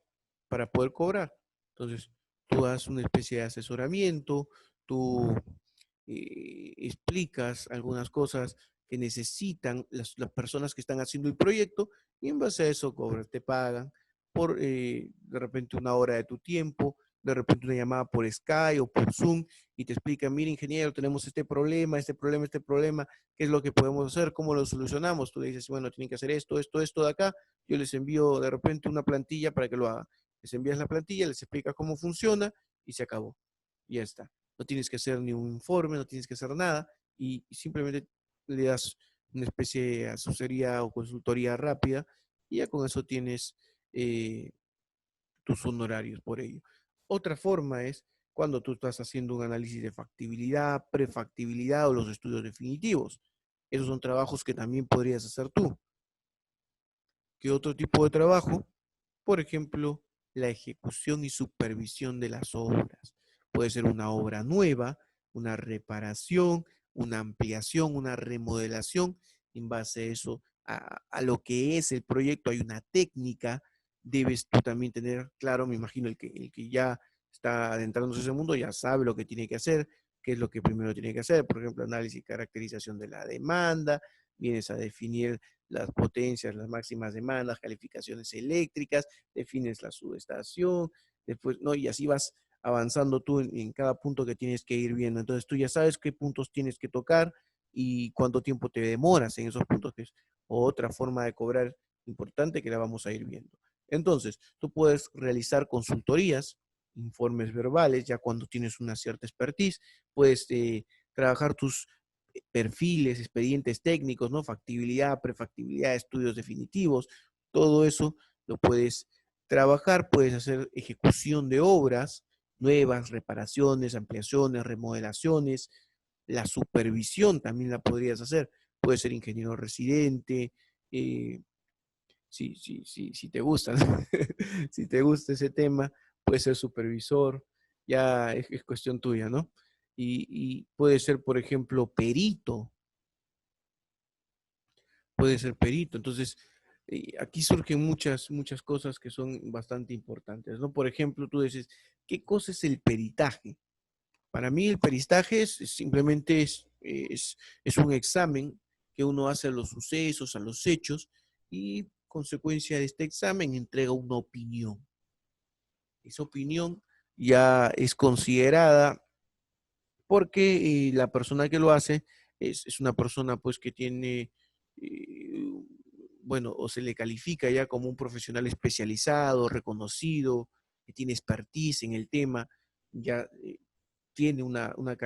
para poder cobrar. Entonces, tú das una especie de asesoramiento, tú explicas algunas cosas que necesitan las personas que están haciendo el proyecto y en base a eso cobras, te pagan por de repente una hora de tu tiempo, de repente una llamada por Skype o por Zoom y te explican, mira ingeniero, tenemos este problema, este problema, este problema, ¿qué es lo que podemos hacer? ¿Cómo lo solucionamos? Tú le dices, bueno, tienen que hacer esto, esto, esto de acá, yo les envío de repente una plantilla para que lo hagan. Les envías la plantilla, les explicas cómo funciona y se acabó. Y ya está. No tienes que hacer ni un informe, no tienes que hacer nada y simplemente le das una especie de asesoría o consultoría rápida y ya con eso tienes tus honorarios por ello. Otra forma es cuando tú estás haciendo un análisis de factibilidad, prefactibilidad o los estudios definitivos. Esos son trabajos que también podrías hacer tú. ¿Qué otro tipo de trabajo? Por ejemplo, la ejecución y supervisión de las obras. Puede ser una obra nueva, una reparación, una ampliación, una remodelación. En base a eso, a lo que es el proyecto, hay una técnica. Debes tú también tener claro, me imagino, el que ya está adentrándose en ese mundo ya sabe lo que tiene que hacer, qué es lo que primero tiene que hacer. Por ejemplo, análisis y caracterización de la demanda, vienes a definir las potencias, las máximas demandas, calificaciones eléctricas, defines la subestación, después, ¿no? Y así vas avanzando tú en cada punto que tienes que ir viendo. Entonces tú ya sabes qué puntos tienes que tocar y cuánto tiempo te demoras en esos puntos, que es otra forma de cobrar importante que la vamos a ir viendo. Entonces, tú puedes realizar consultorías, informes verbales, ya cuando tienes una cierta expertise, puedes trabajar tus perfiles, expedientes técnicos, ¿no? Factibilidad, prefactibilidad, estudios definitivos, todo eso lo puedes trabajar, puedes hacer ejecución de obras nuevas, reparaciones, ampliaciones, remodelaciones, la supervisión también la podrías hacer, puedes ser ingeniero residente, si te gusta, ¿no? Si te gusta ese tema, puedes ser supervisor, ya es cuestión tuya, ¿no? Y puede ser, por ejemplo, perito, puede ser perito. Entonces, aquí surgen muchas cosas que son bastante importantes, ¿no? Por ejemplo, tú dices, ¿qué cosa es el peritaje? Para mí el peritaje simplemente es un examen que uno hace a los sucesos, a los hechos, y consecuencia de este examen entrega una opinión. Esa opinión ya es considerada porque la persona que lo hace es una persona pues que tiene, eh, bueno, o se le califica ya como un profesional especializado, reconocido, que tiene expertise en el tema, ya tiene una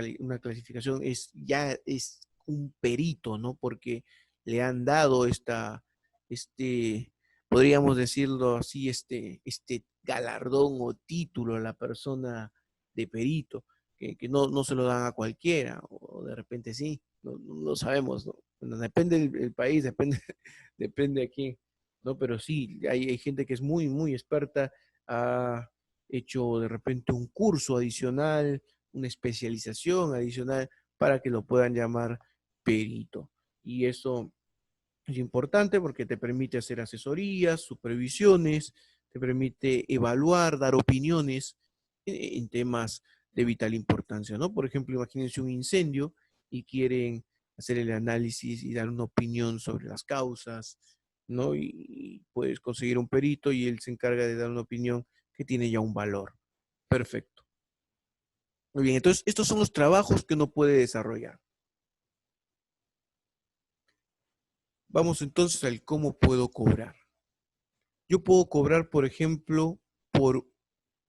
clasificación, ya es un perito, ¿no? Porque le han dado este, podríamos decirlo así, este galardón o título a la persona de perito que no se lo dan a cualquiera, o de repente sí, no sabemos, ¿no? Bueno, depende del país, depende, depende de quién, ¿no? Pero sí, hay gente que es muy experta, ha hecho de repente un curso adicional, una especialización adicional para que lo puedan llamar perito. Y eso es importante porque te permite hacer asesorías, supervisiones, te permite evaluar, dar opiniones en temas de vital importancia, ¿no? Por ejemplo, imagínense un incendio y quieren hacer el análisis y dar una opinión sobre las causas, ¿no? Y puedes conseguir un perito y él se encarga de dar una opinión que tiene ya un valor. Perfecto. Muy bien, entonces estos son los trabajos que uno puede desarrollar. Vamos entonces al cómo puedo cobrar. Yo puedo cobrar, por ejemplo, por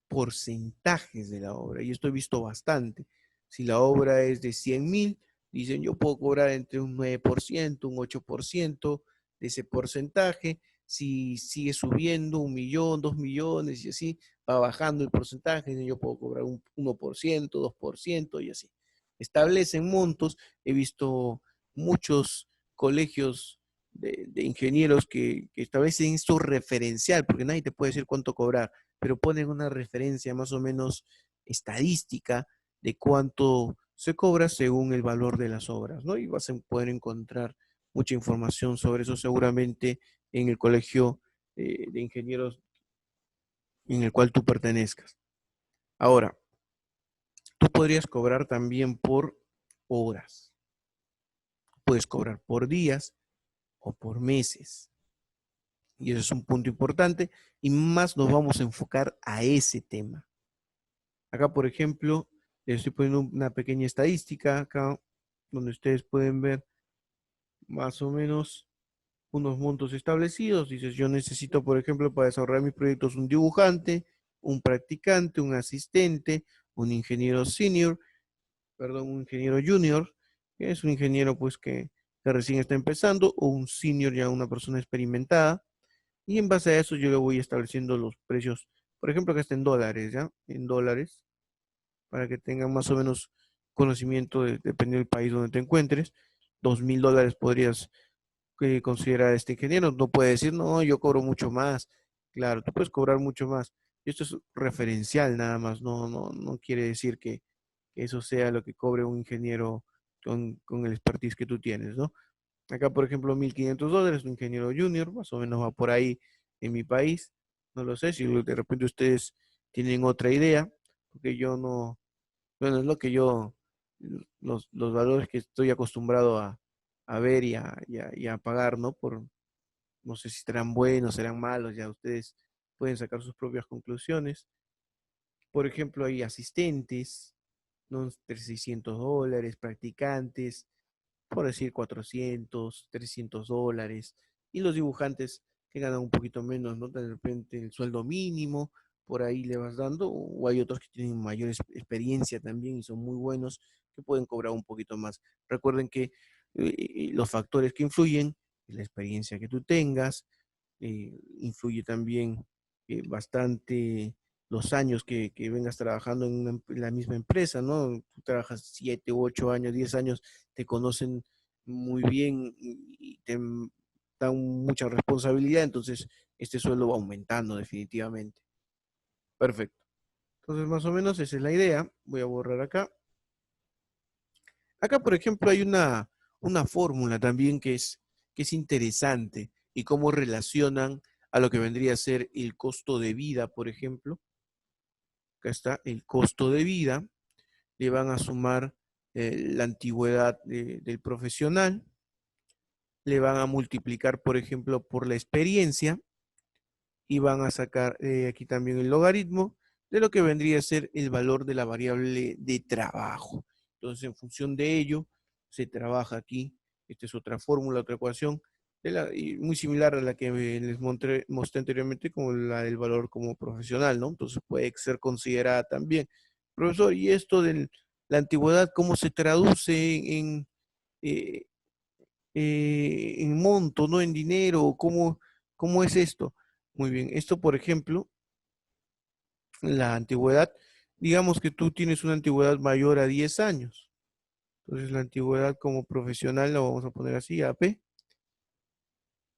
porcentajes de la obra, y esto he visto bastante. Si la obra es de 100.000, dicen yo puedo cobrar entre un 9%, un 8% de ese porcentaje. Si sigue subiendo 1.000.000, 2.000.000 y así, va bajando el porcentaje, dicen yo puedo cobrar un 1%, 2% y así. Establecen montos. He visto muchos colegios de ingenieros que establecen esto referencial, porque nadie te puede decir cuánto cobrar, pero ponen una referencia más o menos estadística de cuánto se cobra según el valor de las obras, ¿no? Y vas a poder encontrar mucha información sobre eso seguramente en el colegio de ingenieros en el cual tú pertenezcas. Ahora, tú podrías cobrar también por horas, puedes cobrar por días o por meses. Y eso es un punto importante y más nos vamos a enfocar a ese tema. Acá, por ejemplo, les estoy poniendo una pequeña estadística acá donde ustedes pueden ver más o menos unos montos establecidos. Dices, yo necesito, por ejemplo, para desarrollar mis proyectos un dibujante, un practicante, un asistente, un ingeniero senior, perdón, un ingeniero junior, que es un ingeniero pues que recién está empezando, o un senior ya una persona experimentada. Y en base a eso yo le voy estableciendo los precios, por ejemplo, que está en dólares, ¿ya? En dólares, para que tengan más o menos conocimiento, dependiendo del país donde te encuentres. $2,000 podrías considerar a este ingeniero. No puede decir, no, yo cobro mucho más. Claro, tú puedes cobrar mucho más. Y esto es referencial nada más, no quiere decir que eso sea lo que cobre un ingeniero con el expertise que tú tienes, ¿no? Acá, por ejemplo, $1,500, un ingeniero junior, más o menos va por ahí en mi país. No lo sé, si de repente ustedes tienen otra idea, porque yo no, bueno, es lo que yo, los valores que estoy acostumbrado a ver y a pagar, ¿no? No sé si serán buenos, serán malos, ya ustedes pueden sacar sus propias conclusiones. Por ejemplo, hay asistentes, ¿no? De $600, practicantes, por decir 400, $300, y los dibujantes que ganan un poquito menos, ¿no? De repente el sueldo mínimo, por ahí le vas dando, o hay otros que tienen mayor experiencia también y son muy buenos, que pueden cobrar un poquito más. Recuerden que los factores que influyen, la experiencia que tú tengas, influye también bastante los años que vengas trabajando en la misma empresa, ¿no? Tú trabajas 7, 8 años, 10 años, te conocen muy bien y te dan mucha responsabilidad, entonces este sueldo va aumentando definitivamente. Perfecto. Entonces, más o menos esa es la idea. Voy a borrar acá. Acá, por ejemplo, hay una fórmula también que es interesante y cómo relacionan a lo que vendría a ser el costo de vida, por ejemplo. Acá está el costo de vida. Le van a sumar la antigüedad del profesional. Le van a multiplicar, por ejemplo, por la experiencia y van a sacar aquí también el logaritmo de lo que vendría a ser el valor de la variable de trabajo. Entonces, en función de ello, se trabaja aquí. Esta es otra fórmula, otra ecuación, y muy similar a la que les mostré anteriormente, como la del valor como profesional, ¿no? Entonces, puede ser considerada también. Profesor, ¿y esto de la antigüedad, cómo se traduce eh, en monto, no en dinero? ¿Cómo es esto? Muy bien, esto por ejemplo, la antigüedad, digamos que tú tienes una antigüedad mayor a 10 años. Entonces la antigüedad como profesional la vamos a poner así, AP,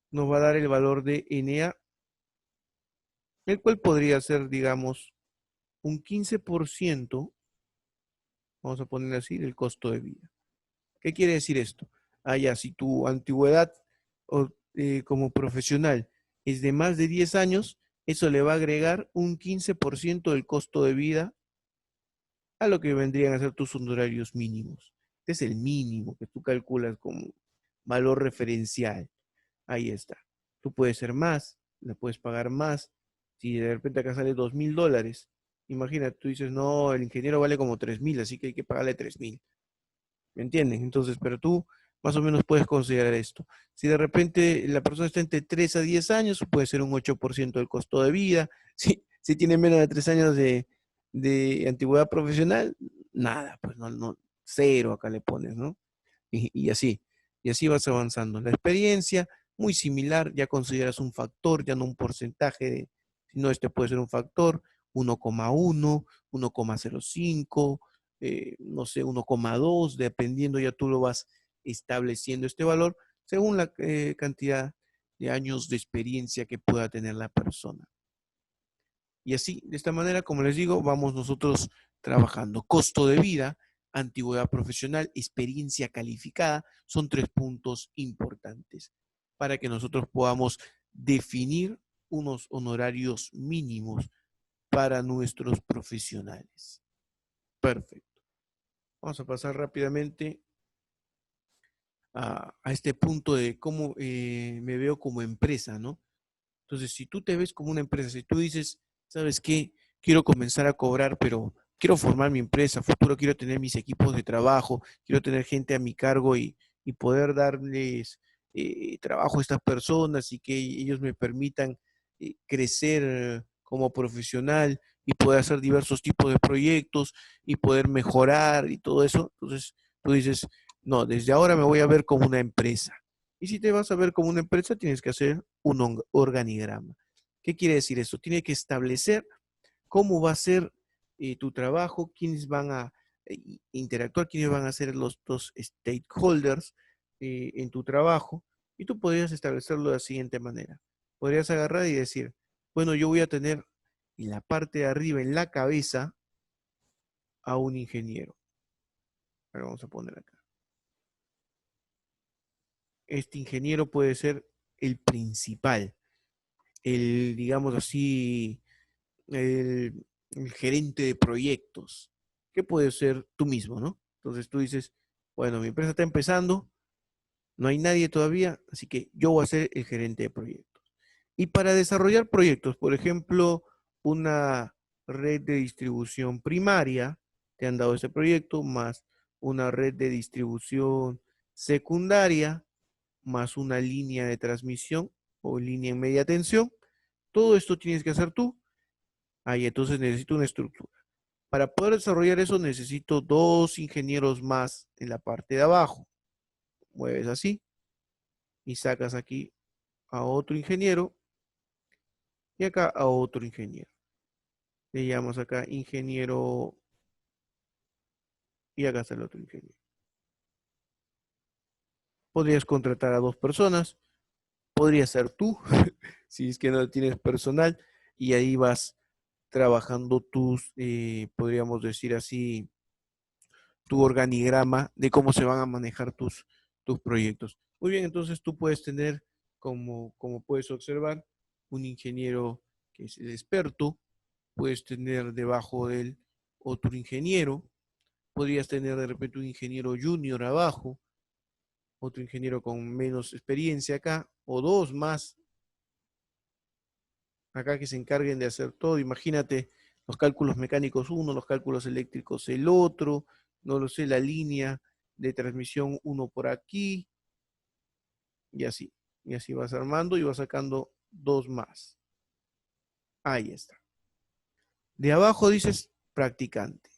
nos va a dar el valor de NA, el cual podría ser, digamos, un 15%, vamos a poner así, del costo de vida. ¿Qué quiere decir esto? Ya, si tu antigüedad como profesional es de más de 10 años, eso le va a agregar un 15% del costo de vida a lo que vendrían a ser tus honorarios mínimos. Este es el mínimo que tú calculas como valor referencial. Ahí está. Tú puedes ser más, le puedes pagar más. Si de repente acá sale $2,000, imagínate, tú dices, no, el ingeniero vale como 3,000, así que hay que pagarle 3,000. ¿Me entienden? Entonces, pero tú más o menos puedes considerar esto. Si de repente la persona está entre 3 a 10 años, puede ser un 8% del costo de vida. Si tiene menos de 3 años de antigüedad profesional, nada, pues no, cero acá le pones, ¿no? Y así, y así vas avanzando. La experiencia, muy similar, ya consideras un factor, ya no un porcentaje si no, este puede ser un factor, 1,1, 1,05, no sé, 1,2, dependiendo, ya tú lo vas estableciendo este valor según la cantidad de años de experiencia que pueda tener la persona. Y así, de esta manera, como les digo, vamos nosotros trabajando. Costo de vida, antigüedad profesional, experiencia calificada, son 3 puntos importantes para que nosotros podamos definir unos honorarios mínimos para nuestros profesionales. Perfecto. Vamos a pasar rápidamente a este punto de cómo me veo como empresa, ¿no? Entonces, si tú te ves como una empresa, si tú dices, ¿sabes qué? Quiero comenzar a cobrar, pero quiero formar mi empresa, futuro quiero tener mis equipos de trabajo, quiero tener gente a mi cargo y poder darles trabajo a estas personas y que ellos me permitan crecer como profesional y poder hacer diversos tipos de proyectos y poder mejorar y todo eso. Entonces, tú dices, no, desde ahora me voy a ver como una empresa. Y si te vas a ver como una empresa, tienes que hacer un organigrama. ¿Qué quiere decir eso? Tiene que establecer cómo va a ser tu trabajo, quiénes van a interactuar, quiénes van a ser los dos stakeholders en tu trabajo. Y tú podrías establecerlo de la siguiente manera. Podrías agarrar y decir, bueno, yo voy a tener en la parte de arriba, en la cabeza, a un ingeniero. Ahora vamos a poner acá. Este ingeniero puede ser el principal, el, digamos así, el gerente de proyectos, que puede ser tú mismo, ¿no? Entonces tú dices, bueno, mi empresa está empezando, no hay nadie todavía, así que yo voy a ser el gerente de proyectos. Y para desarrollar proyectos, por ejemplo, una red de distribución primaria, te han dado ese proyecto, más una red de distribución secundaria, más una línea de transmisión o línea en media tensión. Todo esto tienes que hacer tú. Ahí entonces necesito una estructura. Para poder desarrollar eso necesito 2 ingenieros más en la parte de abajo. Mueves así y sacas aquí a otro ingeniero y acá a otro ingeniero. Le llamamos acá ingeniero y acá está el otro ingeniero. Podrías contratar a 2 personas, podría ser tú, si es que no tienes personal, y ahí vas trabajando tus, podríamos decir así, tu organigrama de cómo se van a manejar tus proyectos. Muy bien, entonces tú puedes tener, como puedes observar, un ingeniero que es el experto, puedes tener debajo de él otro ingeniero, podrías tener de repente un ingeniero junior abajo, otro ingeniero con menos experiencia acá, o 2 más acá que se encarguen de hacer todo. Imagínate los cálculos mecánicos uno, los cálculos eléctricos el otro, no lo sé, la línea de transmisión uno por aquí, y así. Y así vas armando y vas sacando 2 más. Ahí está. De abajo dices practicante.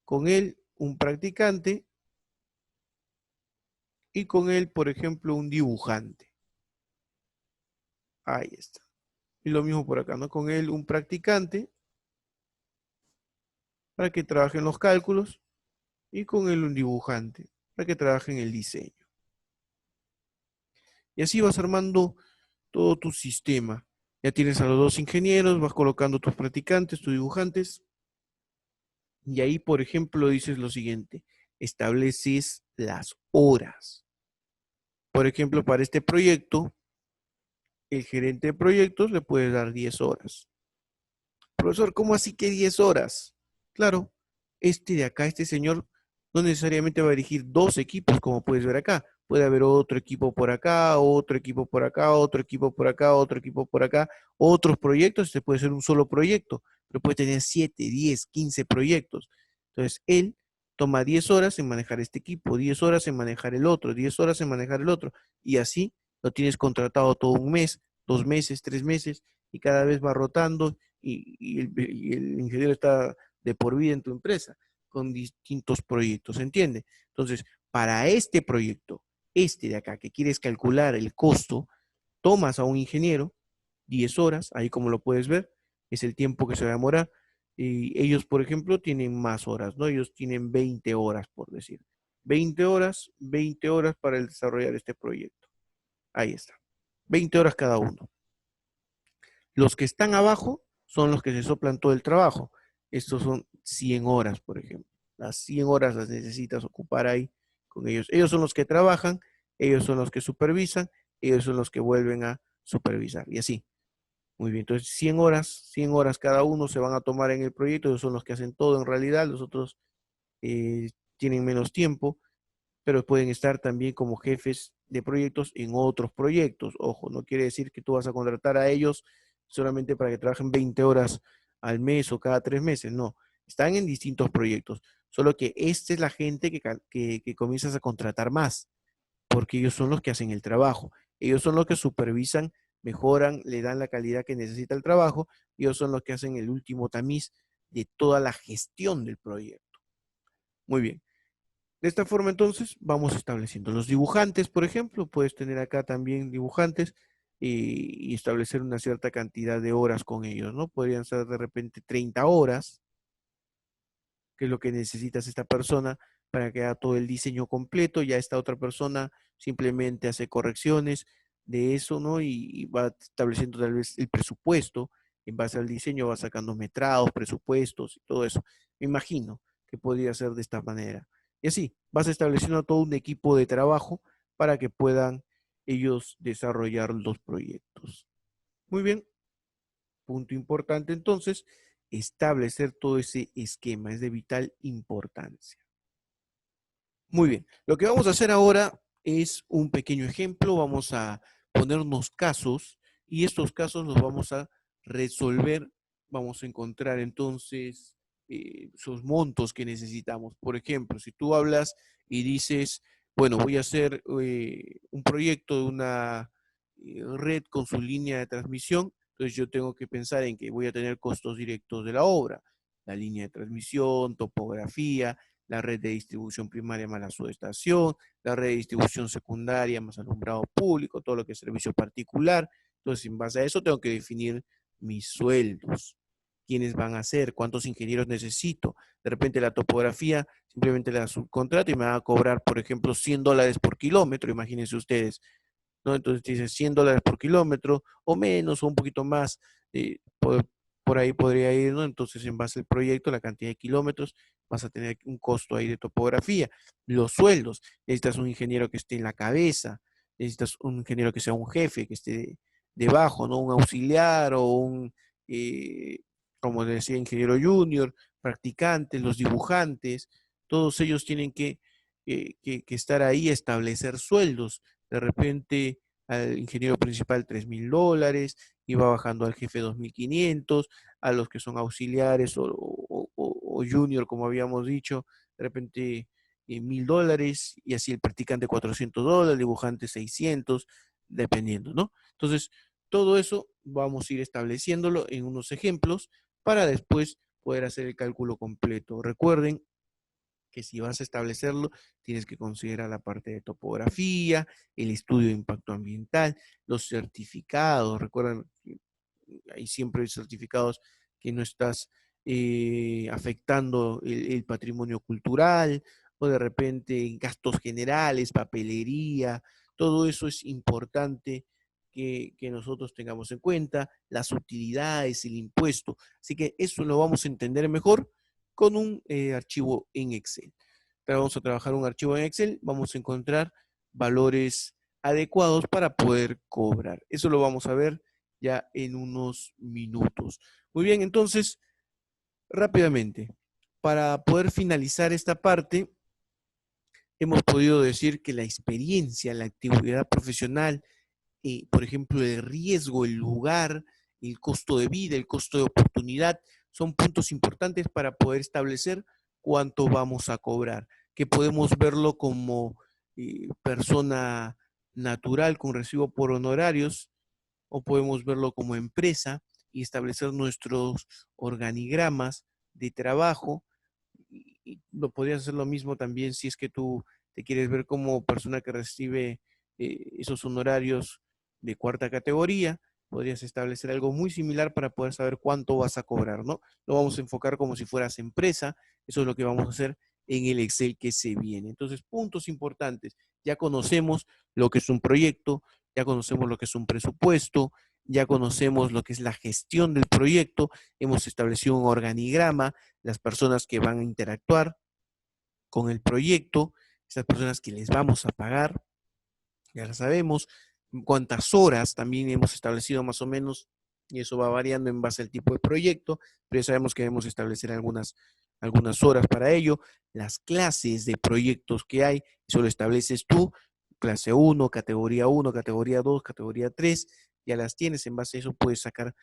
Con él un practicante y con él, por ejemplo, un dibujante. Ahí está. Y lo mismo por acá, ¿no? Con él un practicante para que trabaje en los cálculos y con él un dibujante para que trabaje en el diseño. Y así vas armando todo tu sistema. Ya tienes a los 2 ingenieros, vas colocando tus practicantes, tus dibujantes, y ahí, por ejemplo, dices lo siguiente, estableces las horas. Por ejemplo, para este proyecto, el gerente de proyectos le puede dar 10 horas. Profesor, ¿cómo así que 10 horas? Claro, este de acá, este señor, no necesariamente va a dirigir 2 equipos, como puedes ver acá. Puede haber otro equipo por acá, otro equipo por acá, otro equipo por acá, otro equipo por acá, otros proyectos. Este puede ser un solo proyecto, pero puede tener 7, 10, 15 proyectos. Entonces, él toma 10 horas en manejar este equipo, 10 horas en manejar el otro, 10 horas en manejar el otro, y así lo tienes contratado todo un mes, 2 meses, 3 meses, y cada vez va rotando y el ingeniero está de por vida en tu empresa con distintos proyectos, ¿entiende? Entonces, para este proyecto, este de acá, que quieres calcular el costo, tomas a un ingeniero, 10 horas, ahí como lo puedes ver, es el tiempo que se va a demorar. Y ellos, por ejemplo, tienen más horas, ¿no? Ellos tienen 20 horas, por decir. 20 horas para el desarrollar este proyecto. Ahí está. 20 horas cada uno. Los que están abajo son los que se soplan todo el trabajo. Estos son 100 horas, por ejemplo. Las 100 horas las necesitas ocupar ahí con ellos. Ellos son los que trabajan, ellos son los que supervisan, ellos son los que vuelven a supervisar. Y así. Muy bien. Entonces, 100 horas cada uno se van a tomar en el proyecto. Ellos son los que hacen todo en realidad. Los otros tienen menos tiempo, pero pueden estar también como jefes de proyectos en otros proyectos. Ojo, no quiere decir que tú vas a contratar a ellos solamente para que trabajen 20 horas al mes o cada 3 meses, no. Están en distintos proyectos, solo que esta es la gente que comienzas a contratar más, porque ellos son los que hacen el trabajo, ellos son los que supervisan, mejoran, le dan la calidad que necesita el trabajo, ellos son los que hacen el último tamiz de toda la gestión del proyecto. Muy bien. De esta forma, entonces, vamos estableciendo los dibujantes, por ejemplo, puedes tener acá también dibujantes y establecer una cierta cantidad de horas con ellos, ¿no? Podrían ser de repente 30 horas, que es lo que necesitas esta persona para que haga todo el diseño completo, ya esta otra persona simplemente hace correcciones de eso, ¿no? Y va estableciendo tal vez el presupuesto, en base al diseño va sacando metrados, presupuestos y todo eso. Me imagino que podría ser de esta manera. Y así, vas estableciendo todo un equipo de trabajo para que puedan ellos desarrollar los proyectos. Muy bien, punto importante entonces, establecer todo ese esquema, es de vital importancia. Muy bien, lo que vamos a hacer ahora es un pequeño ejemplo, vamos a ponernos casos y estos casos los vamos a resolver, vamos a encontrar entonces esos montos que necesitamos. Por ejemplo, si tú hablas y dices, bueno, voy a hacer un proyecto de una red con su línea de transmisión, entonces yo tengo que pensar en que voy a tener costos directos de la obra, la línea de transmisión, topografía, la red de distribución primaria más la subestación, la red de distribución secundaria más alumbrado público, todo lo que es servicio particular. Entonces, en base a eso tengo que definir mis sueldos. ¿Quiénes van a ser? ¿Cuántos ingenieros necesito? De repente la topografía simplemente la subcontrato y me va a cobrar, por ejemplo, $100 por kilómetro, imagínense ustedes, ¿no? Entonces dice $100 por kilómetro o menos o un poquito más, por ahí podría ir, ¿no? Entonces en base al proyecto, la cantidad de kilómetros, vas a tener un costo ahí de topografía. Los sueldos, necesitas un ingeniero que esté en la cabeza, necesitas un ingeniero que sea un jefe, que esté debajo, ¿no? Un auxiliar o un, como decía, ingeniero junior, practicantes, los dibujantes, todos ellos tienen que estar ahí, establecer sueldos. De repente al ingeniero principal $3,000 y va bajando al jefe 2,500, a los que son auxiliares o junior, como habíamos dicho, de repente $1,000 y así el practicante $400, el dibujante 600, dependiendo, ¿no? Entonces, todo eso vamos a ir estableciéndolo en unos ejemplos para después poder hacer el cálculo completo. Recuerden que si vas a establecerlo, tienes que considerar la parte de topografía, el estudio de impacto ambiental, los certificados. Recuerden, hay siempre certificados que no estás afectando el patrimonio cultural o de repente gastos generales, papelería, todo eso es importante que nosotros tengamos en cuenta, las utilidades, el impuesto. Así que eso lo vamos a entender mejor con un archivo en Excel. Pero vamos a trabajar un archivo en Excel, vamos a encontrar valores adecuados para poder cobrar. Eso lo vamos a ver ya en unos minutos. Muy bien, entonces, rápidamente, para poder finalizar esta parte, hemos podido decir que la experiencia, la actividad profesional, por ejemplo, el riesgo, el lugar, el costo de vida, el costo de oportunidad, son puntos importantes para poder establecer cuánto vamos a cobrar, que podemos verlo como persona natural con recibo por honorarios o podemos verlo como empresa y establecer nuestros organigramas de trabajo. Y lo podrías hacer lo mismo también si es que tú te quieres ver como persona que recibe esos honorarios de cuarta categoría, podrías establecer algo muy similar para poder saber cuánto vas a cobrar, ¿no? Lo vamos a enfocar como si fueras empresa, eso es lo que vamos a hacer en el Excel que se viene. Entonces, puntos importantes. Ya conocemos lo que es un proyecto, ya conocemos lo que es un presupuesto, ya conocemos lo que es la gestión del proyecto, hemos establecido un organigrama, las personas que van a interactuar con el proyecto, esas personas que les vamos a pagar, ya lo sabemos, cuántas horas también hemos establecido más o menos, y eso va variando en base al tipo de proyecto, pero ya sabemos que debemos establecer algunas horas para ello, las clases de proyectos que hay, eso lo estableces tú, clase uno, categoría 2, categoría 3, ya las tienes, en base a eso puedes sacar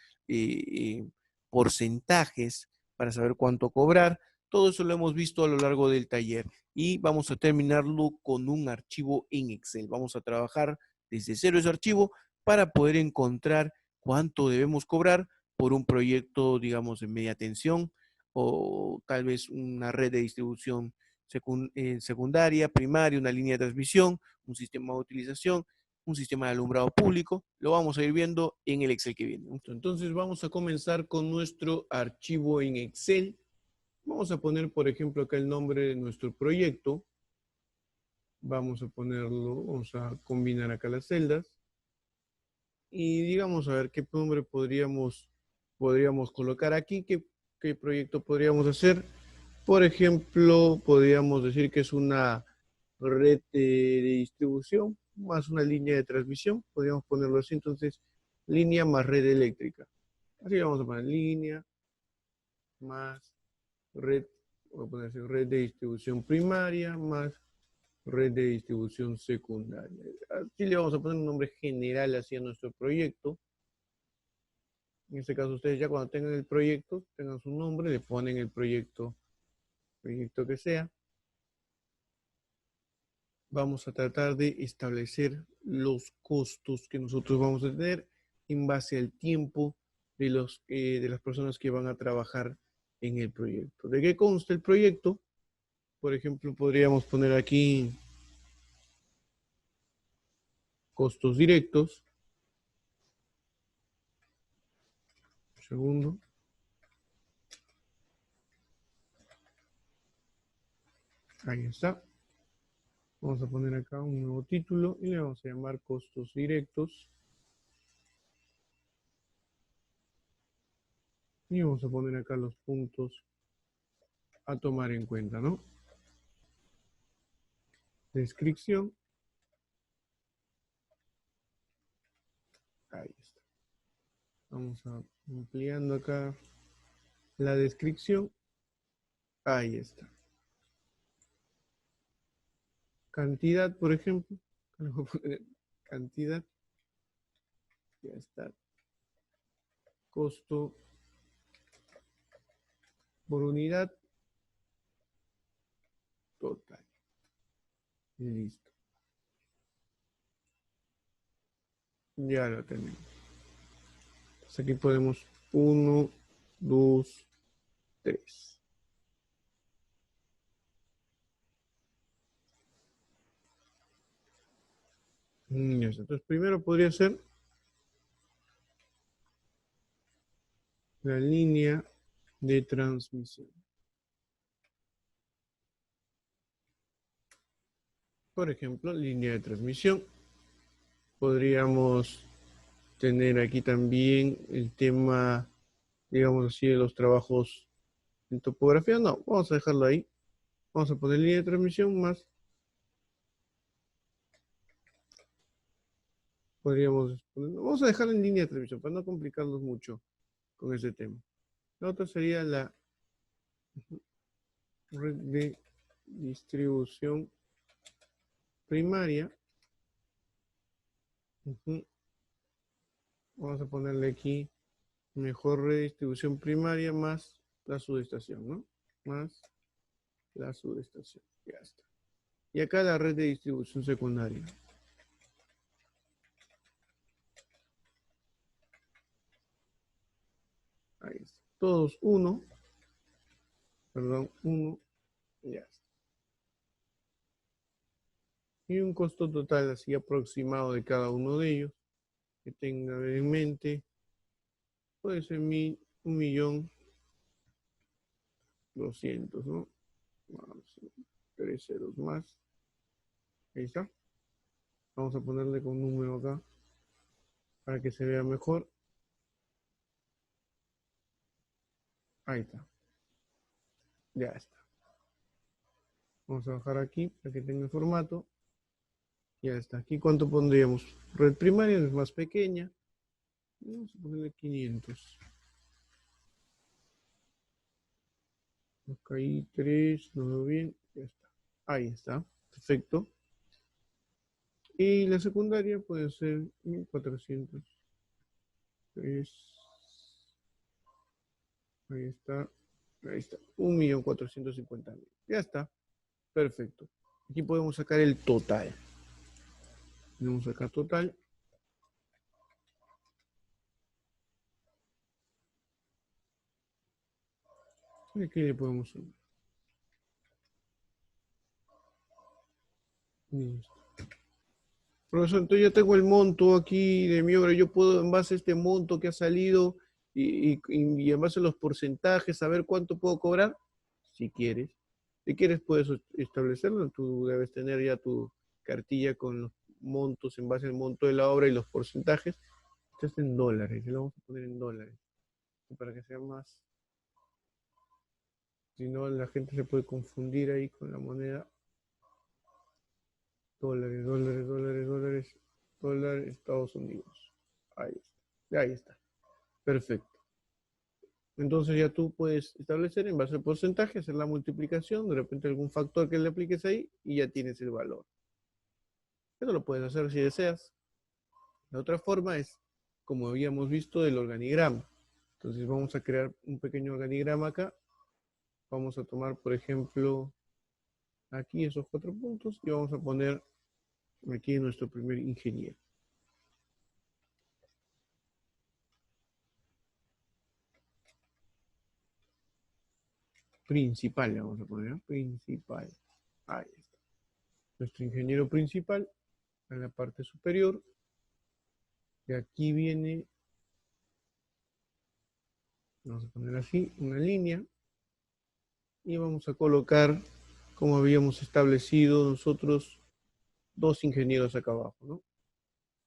porcentajes para saber cuánto cobrar, todo eso lo hemos visto a lo largo del taller y vamos a terminarlo con un archivo en Excel. Vamos a trabajar desde cero ese archivo para poder encontrar cuánto debemos cobrar por un proyecto, digamos, de media tensión o tal vez una red de distribución secundaria, primaria, una línea de transmisión, un sistema de utilización, un sistema de alumbrado público. Lo vamos a ir viendo en el Excel que viene. Entonces vamos a comenzar con nuestro archivo en Excel. Vamos a poner, por ejemplo, acá el nombre de nuestro proyecto. Vamos a ponerlo, vamos a combinar acá las celdas. Y digamos, a ver qué nombre podríamos colocar aquí, qué proyecto podríamos hacer. Por ejemplo, podríamos decir que es una red de distribución más una línea de transmisión. Podríamos ponerlo así, entonces, línea más red eléctrica. Así vamos a poner línea más red, voy a poner así, red de distribución primaria más red de distribución secundaria. Así le vamos a poner un nombre general así a nuestro proyecto. En este caso ustedes ya cuando tengan el proyecto, tengan su nombre, le ponen el proyecto que sea. Vamos a tratar de establecer los costos que nosotros vamos a tener en base al tiempo de las personas que van a trabajar en el proyecto. ¿De qué consta el proyecto? Por ejemplo, podríamos poner aquí costos directos. Un segundo. Ahí está. Vamos a poner acá un nuevo título y le vamos a llamar costos directos. Y vamos a poner acá los puntos a tomar en cuenta, ¿no? Descripción. Ahí está. Vamos a ampliando acá la descripción. Ahí está. Cantidad, por ejemplo. Cantidad. Ya está. Costo por unidad. Total. Listo. Ya lo tenemos. Entonces aquí podemos 1, 2, 3. Entonces primero podría ser la línea de transmisión. Por ejemplo, línea de transmisión. Podríamos tener aquí también el tema, digamos así, de los trabajos en topografía. No, vamos a dejarlo ahí. Vamos a poner línea de transmisión más. Vamos a dejar en línea de transmisión para no complicarnos mucho con ese tema. La otra sería la red de distribución primaria. Vamos a ponerle aquí mejor red de distribución primaria más la subestación, ¿no? Más la subestación. Ya está. Y acá la red de distribución secundaria. Ahí está. Todos uno. Perdón, uno. Ya está. Y un costo total así aproximado de cada uno de ellos. Que tenga en mente. Puede ser 1.200.000, ¿no? Más 3 ceros más. Ahí está. Vamos a ponerle con un número acá para que se vea mejor. Ahí está. Ya está. Vamos a bajar aquí para que tenga el formato. Ya está. Aquí cuánto pondríamos. Red primaria es más pequeña. Vamos a ponerle 500. Acá hay 3, no veo bien. Ya está. Ahí está. Perfecto. Y la secundaria puede ser 1400. 3. Ahí está. Ahí está. 1.450.000. Ya está. Perfecto. Aquí podemos sacar el total. Tenemos acá total. Y aquí le podemos sumar. Listo. Profesor, entonces yo tengo el monto aquí de mi obra. Yo puedo, en base a este monto que ha salido y en base a los porcentajes, saber cuánto puedo cobrar. Si quieres. Si quieres, puedes establecerlo. Tú debes tener ya tu cartilla con los montos en base al monto de la obra y los porcentajes. Esto es en dólares. Y lo vamos a poner en dólares. Para que sea más. Si no, la gente se puede confundir ahí con la moneda. Dólares, dólares, dólares, dólares, dólares, Estados Unidos. Ahí está. Ahí está. Perfecto. Entonces ya tú puedes establecer en base al porcentaje, hacer la multiplicación, de repente algún factor que le apliques ahí y ya tienes el valor. Eso lo puedes hacer si deseas. La otra forma es, como habíamos visto, el organigrama. Entonces vamos a crear un pequeño organigrama acá. Vamos a tomar, por ejemplo, aquí esos 4 puntos y vamos a poner aquí nuestro primer ingeniero. Principal, le vamos a poner, ¿no? Principal. Ahí está. Nuestro ingeniero principal en la parte superior. Y aquí viene, vamos a poner así, una línea. Y vamos a colocar, como habíamos establecido nosotros, 2 ingenieros acá abajo, ¿no?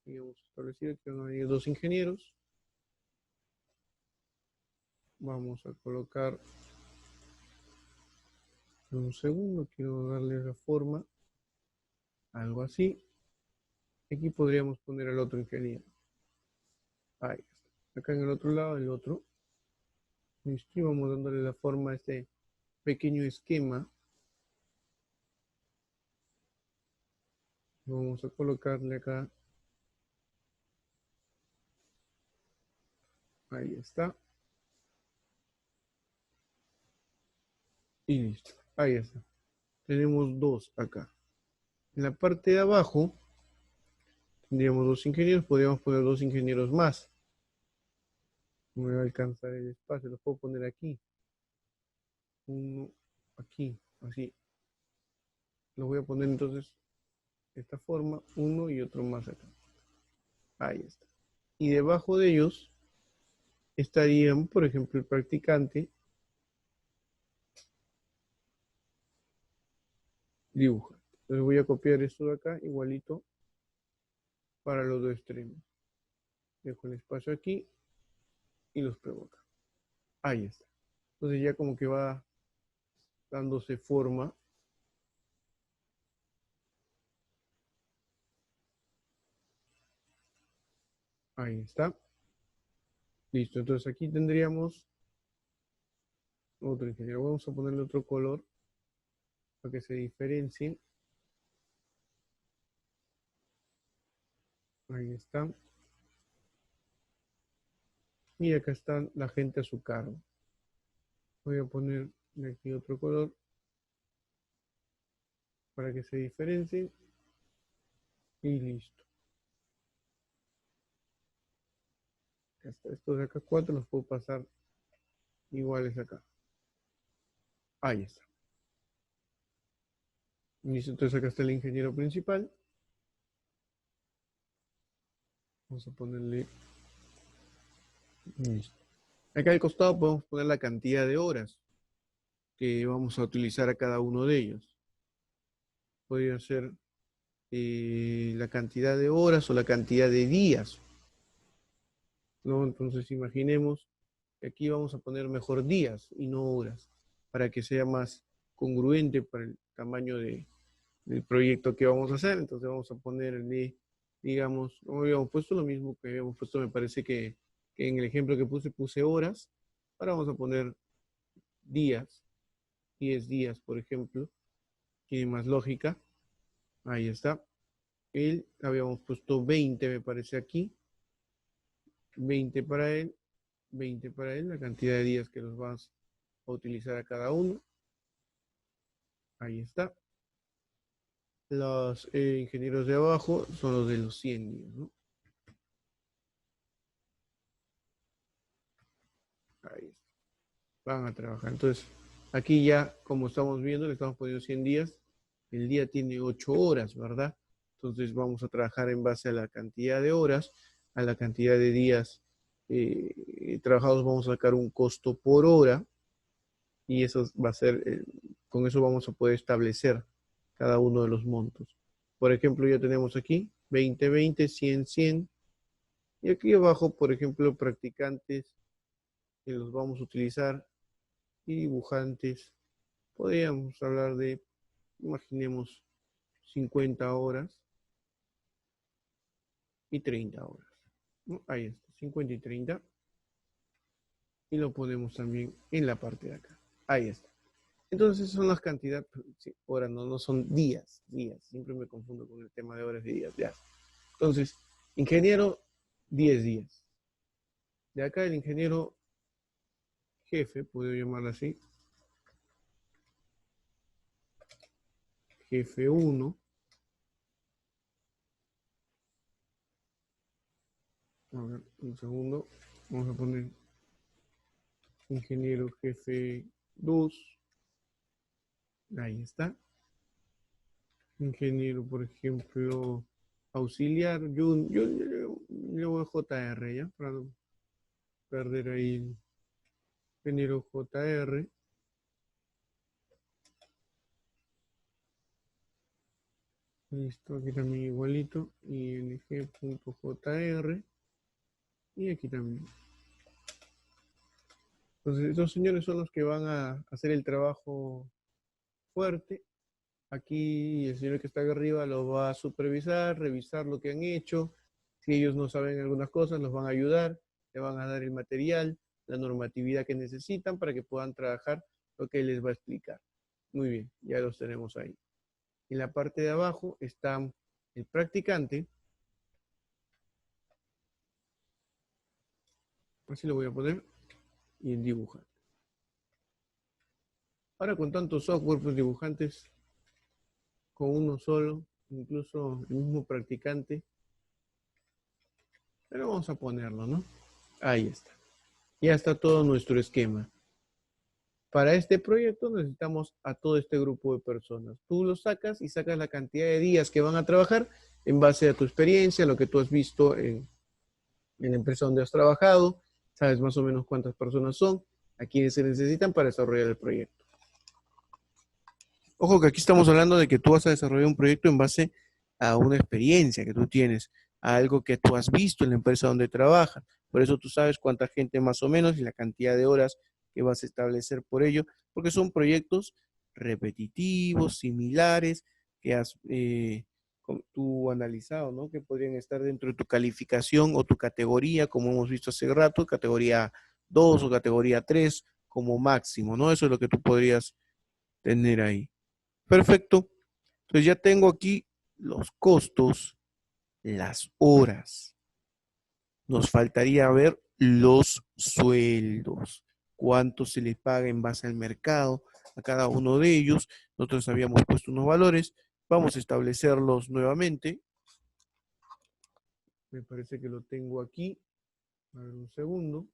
Habíamos establecido que van a venir 2 ingenieros. Vamos a colocar, un segundo, quiero darle la forma, algo así. Aquí podríamos poner al otro ingeniero. Ahí está. Acá en el otro lado, el otro. Y vamos dándole la forma a este pequeño esquema. Vamos a colocarle acá. Ahí está. Y listo. Ahí está. Tenemos 2 acá. En la parte de abajo tendríamos 2 ingenieros. Podríamos poner 2 ingenieros más. No me va a alcanzar el espacio. Los puedo poner aquí. Uno aquí. Así. Los voy a poner entonces de esta forma. Uno y otro más acá. Ahí está. Y debajo de ellos estarían, por ejemplo, el practicante dibuja. Entonces voy a copiar esto de acá igualito para los 2 extremos. Dejo el espacio aquí y los pego acá. Ahí está. Entonces ya como que va dándose forma. Ahí está. Listo. Entonces aquí tendríamos otro ingeniero. Vamos a ponerle otro color para que se diferencie. Ahí está. Y acá está la gente a su cargo. Voy a poner aquí otro color para que se diferencie. Y listo. Estos de acá 4 los puedo pasar iguales acá. Ahí está. Listo. Entonces acá está el ingeniero principal. Vamos a ponerle. Listo. Acá al costado podemos poner la cantidad de horas. que vamos a utilizar a cada uno de ellos. Podría ser la cantidad de horas o la cantidad de días, ¿no? Entonces imaginemos que aquí vamos a poner mejor días y no horas, para que sea más congruente para el tamaño del proyecto que vamos a hacer. Entonces vamos a ponerle, digamos, como habíamos puesto lo mismo que habíamos puesto, me parece que en el ejemplo que puse horas. Ahora vamos a poner días, 10 días, por ejemplo, tiene más lógica. Ahí está. Habíamos puesto 20, me parece aquí. 20 para él, 20 para él, la cantidad de días que los vas a utilizar a cada uno. Ahí está. Los ingenieros de abajo son los de los 100 días, ¿no? Ahí está. Van a trabajar. Entonces, aquí ya, como estamos viendo, le estamos poniendo 100 días. El día tiene 8 horas, ¿verdad? Entonces vamos a trabajar en base a la cantidad de horas, a la cantidad de días trabajados. Vamos a sacar un costo por hora y eso va a ser, con eso vamos a poder establecer cada uno de los montos. Por ejemplo, ya tenemos aquí 20, 20, 100, 100. Y aquí abajo, por ejemplo, practicantes que los vamos a utilizar y dibujantes. Podríamos hablar de, imaginemos, 50 horas y 30 horas, ¿no? Ahí está, 50 y 30. Y lo ponemos también en la parte de acá. Ahí está. Entonces son las cantidades, sí, horas, no son días, días. Siempre me confundo con el tema de horas y días, ya. Entonces, ingeniero, 10 días. De acá el ingeniero jefe, puedo llamarlo así, jefe 1. A ver, un segundo. Vamos a poner ingeniero jefe 2. Ahí está. Ingeniero, por ejemplo, auxiliar. Yo le voy a JR, ¿ya? Para no perder ahí el ingeniero JR. Listo, aquí también igualito. ing.jr. Y aquí también. Entonces, estos señores son los que van a hacer el trabajo fuerte. Aquí el señor que está acá arriba los va a supervisar, revisar lo que han hecho. Si ellos no saben algunas cosas, los van a ayudar, le van a dar el material, la normatividad que necesitan para que puedan trabajar lo que él les va a explicar. Muy bien, ya los tenemos ahí. En la parte de abajo está el practicante. Así lo voy a poner. Y el dibujante. Ahora con tantos software, pues dibujantes, con uno solo, incluso el mismo practicante. Pero vamos a ponerlo, ¿no? Ahí está. Ya está todo nuestro esquema. Para este proyecto necesitamos a todo este grupo de personas. Tú lo sacas y sacas la cantidad de días que van a trabajar en base a tu experiencia, lo que tú has visto en la empresa donde has trabajado. Sabes más o menos cuántas personas son, a quienes se necesitan para desarrollar el proyecto. Ojo que aquí estamos hablando de que tú vas a desarrollar un proyecto en base a una experiencia que tú tienes, a algo que tú has visto en la empresa donde trabajas. Por eso tú sabes cuánta gente más o menos y la cantidad de horas que vas a establecer por ello, porque son proyectos repetitivos, similares, que has tú analizado, ¿no? Que podrían estar dentro de tu calificación o tu categoría, como hemos visto hace rato, categoría 2 o categoría 3 como máximo, ¿no? Eso es lo que tú podrías tener ahí. Perfecto. Entonces ya tengo aquí los costos, las horas. Nos faltaría ver los sueldos. Cuánto se les paga en base al mercado a cada uno de ellos. Nosotros habíamos puesto unos valores. Vamos a establecerlos nuevamente. Me parece que lo tengo aquí. A ver un segundo.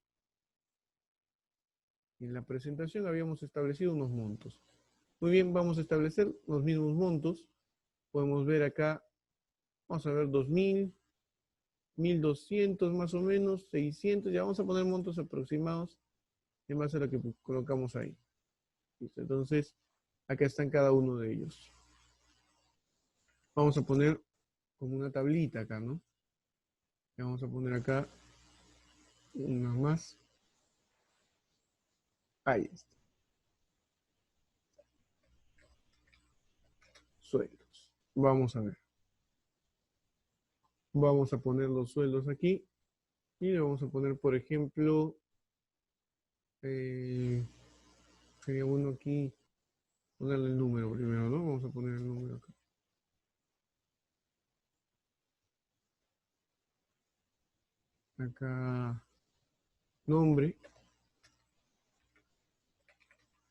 En la presentación habíamos establecido unos montos. Muy bien, vamos a establecer los mismos montos. Podemos ver acá, vamos a ver 2000, 1200 más o menos, 600. Ya vamos a poner montos aproximados en base a lo que colocamos ahí. Listo, entonces, acá están cada uno de ellos. Vamos a poner como una tablita acá, ¿no? Y vamos a poner acá una más. Ahí está. Sueldos. Vamos a ver. Vamos a poner los sueldos aquí. Y le vamos a poner, por ejemplo, eh, sería bueno aquí ponerle el número primero, ¿no? Vamos a poner el número acá. Acá, nombre,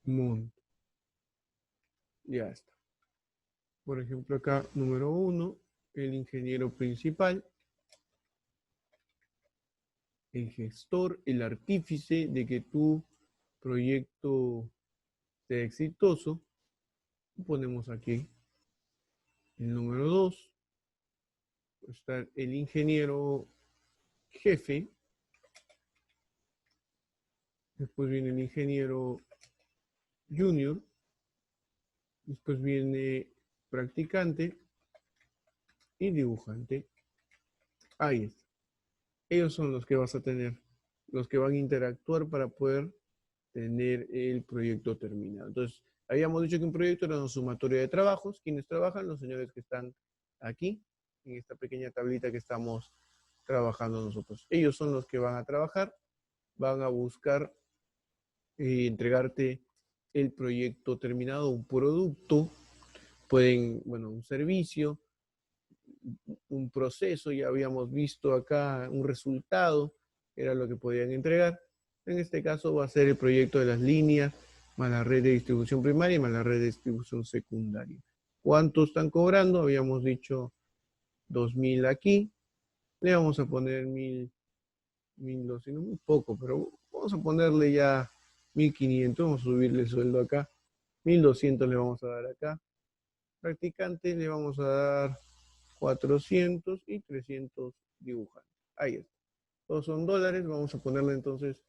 monto. Ya está. Por ejemplo, acá, número 1, el ingeniero principal, el gestor, el artífice de que tu proyecto sea exitoso. Ponemos aquí el número 2, está el ingeniero jefe, después viene el ingeniero junior, después viene practicante y dibujante. Ahí está. Ellos son los que vas a tener, los que van a interactuar para poder tener el proyecto terminado. Entonces, habíamos dicho que un proyecto era una sumatoria de trabajos. ¿Quiénes trabajan? Los señores que están aquí, en esta pequeña tablita que estamos trabajando nosotros. Ellos son los que van a trabajar, van a buscar entregarte el proyecto terminado, un producto, pueden, bueno, un servicio, un proceso, ya habíamos visto acá un resultado, era lo que podían entregar. En este caso va a ser el proyecto de las líneas, más la red de distribución primaria y más la red de distribución secundaria. ¿Cuánto están cobrando? Habíamos dicho 2.000 aquí. Le vamos a poner 1.200, muy poco, pero vamos a ponerle ya 1.500, vamos a subirle el sueldo acá. 1.200 le vamos a dar acá. Practicante le vamos a dar 400 y 300 dibujantes. Ahí está. Todos son dólares. Vamos a ponerle entonces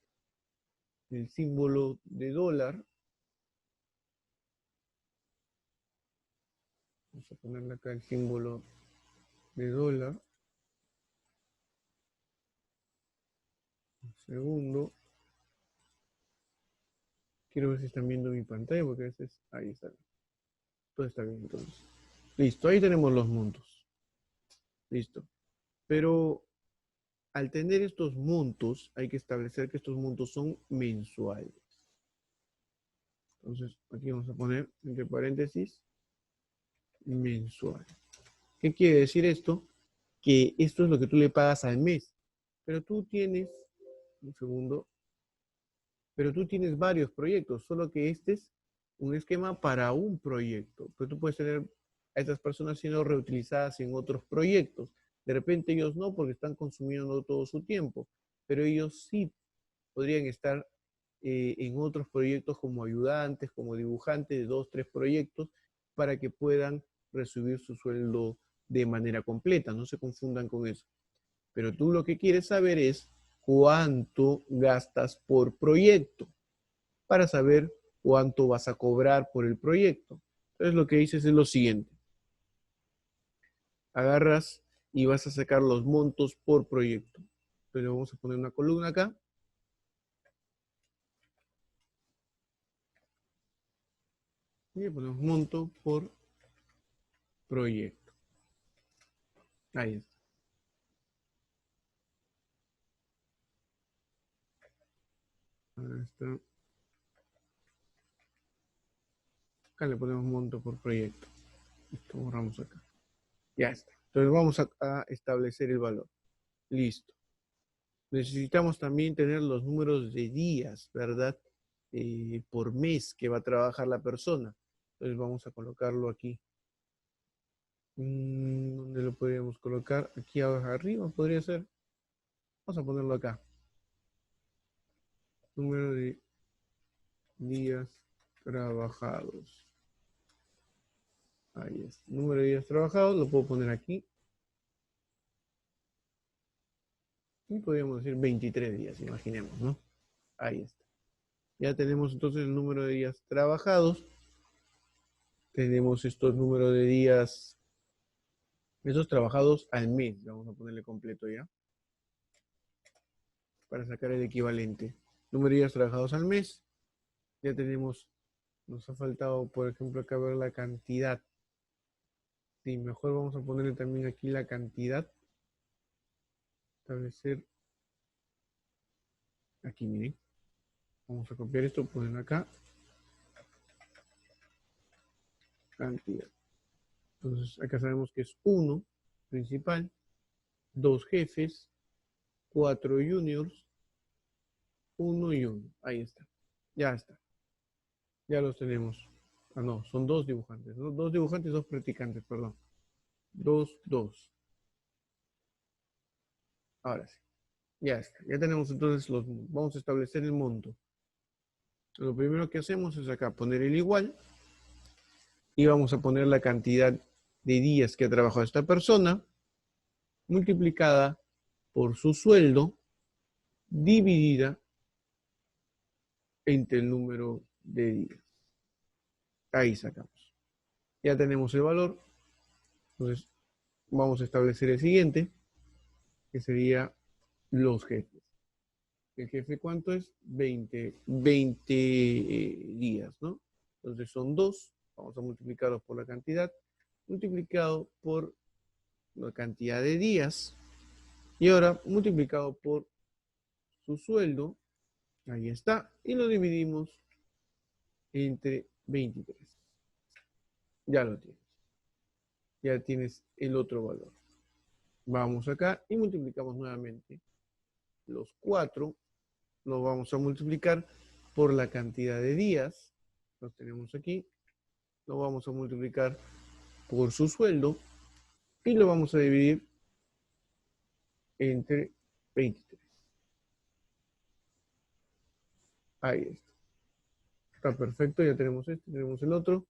el símbolo de dólar. Vamos a ponerle acá el símbolo de dólar. Un segundo. Quiero ver si están viendo mi pantalla porque a veces... Ahí está. Todo está bien entonces. Listo, ahí tenemos los montos. Listo. Pero al tener estos montos, hay que establecer que estos montos son mensuales. Entonces, aquí vamos a poner entre paréntesis mensual. ¿Qué quiere decir esto? Que esto es lo que tú le pagas al mes. Pero tú tienes, un segundo, pero tú tienes varios proyectos, solo que este es un esquema para un proyecto. Pero tú puedes tener a estas personas siendo reutilizadas en otros proyectos. De repente ellos no, porque están consumiendo todo su tiempo, pero ellos sí podrían estar en otros proyectos como ayudantes, como dibujantes de 2, 3 proyectos, para que puedan recibir su sueldo de manera completa. No se confundan con eso. Pero tú lo que quieres saber es cuánto gastas por proyecto para saber cuánto vas a cobrar por el proyecto. Entonces lo que dices es lo siguiente. Agarras y vas a sacar los montos por proyecto. Entonces vamos a poner una columna acá. Y ponemos monto por proyecto. Ahí está. Ahí está. Acá le ponemos monto por proyecto. Esto borramos acá. Ya está. Entonces vamos a establecer el valor. Listo. Necesitamos también tener los números de días, ¿verdad? Por mes que va a trabajar la persona. Entonces vamos a colocarlo aquí. ¿Dónde lo podríamos colocar? Aquí arriba podría ser. Vamos a ponerlo acá. Número de días trabajados. Ahí es. Número de días trabajados, lo puedo poner aquí. Y podríamos decir 23 días, imaginemos, ¿no? Ahí está. Ya tenemos entonces el número de días trabajados. Tenemos estos números de días, esos trabajados al mes. Vamos a ponerle completo ya, para sacar el equivalente. Número de días trabajados al mes. Ya tenemos, nos ha faltado, por ejemplo, acá ver la cantidad. Sí, mejor vamos a ponerle también aquí la cantidad. Establecer, aquí miren. Vamos a copiar esto, ponen acá. Cantidad. Entonces, acá sabemos que es 1 principal, 2 jefes, 4 juniors, 1 y 1. Ahí está. Ya está. Ya los tenemos. Ah, no, son 2 dibujantes, ¿no? 2 dibujantes, 2 practicantes, perdón. 2, 2. Ahora sí. Ya está. Ya tenemos entonces los montos. Vamos a establecer el monto. Lo primero que hacemos es acá poner el igual y vamos a poner la cantidad de días que ha trabajado esta persona multiplicada por su sueldo dividida entre el número de días. Ahí sacamos. Ya tenemos el valor. Entonces vamos a establecer el siguiente, que sería los jefes. ¿El jefe cuánto es? 20 días, ¿no? Entonces son 2. Vamos a multiplicarlos por la cantidad, multiplicado por la cantidad de días. Y ahora multiplicado por su sueldo. Ahí está. Y lo dividimos entre 23. Ya lo tienes. Ya tienes el otro valor. Vamos acá y multiplicamos nuevamente. Los 4 los vamos a multiplicar por la cantidad de días. Los tenemos aquí. Lo vamos a multiplicar por su sueldo y lo vamos a dividir entre 23. Ahí está. Está perfecto. Ya tenemos este, tenemos el otro.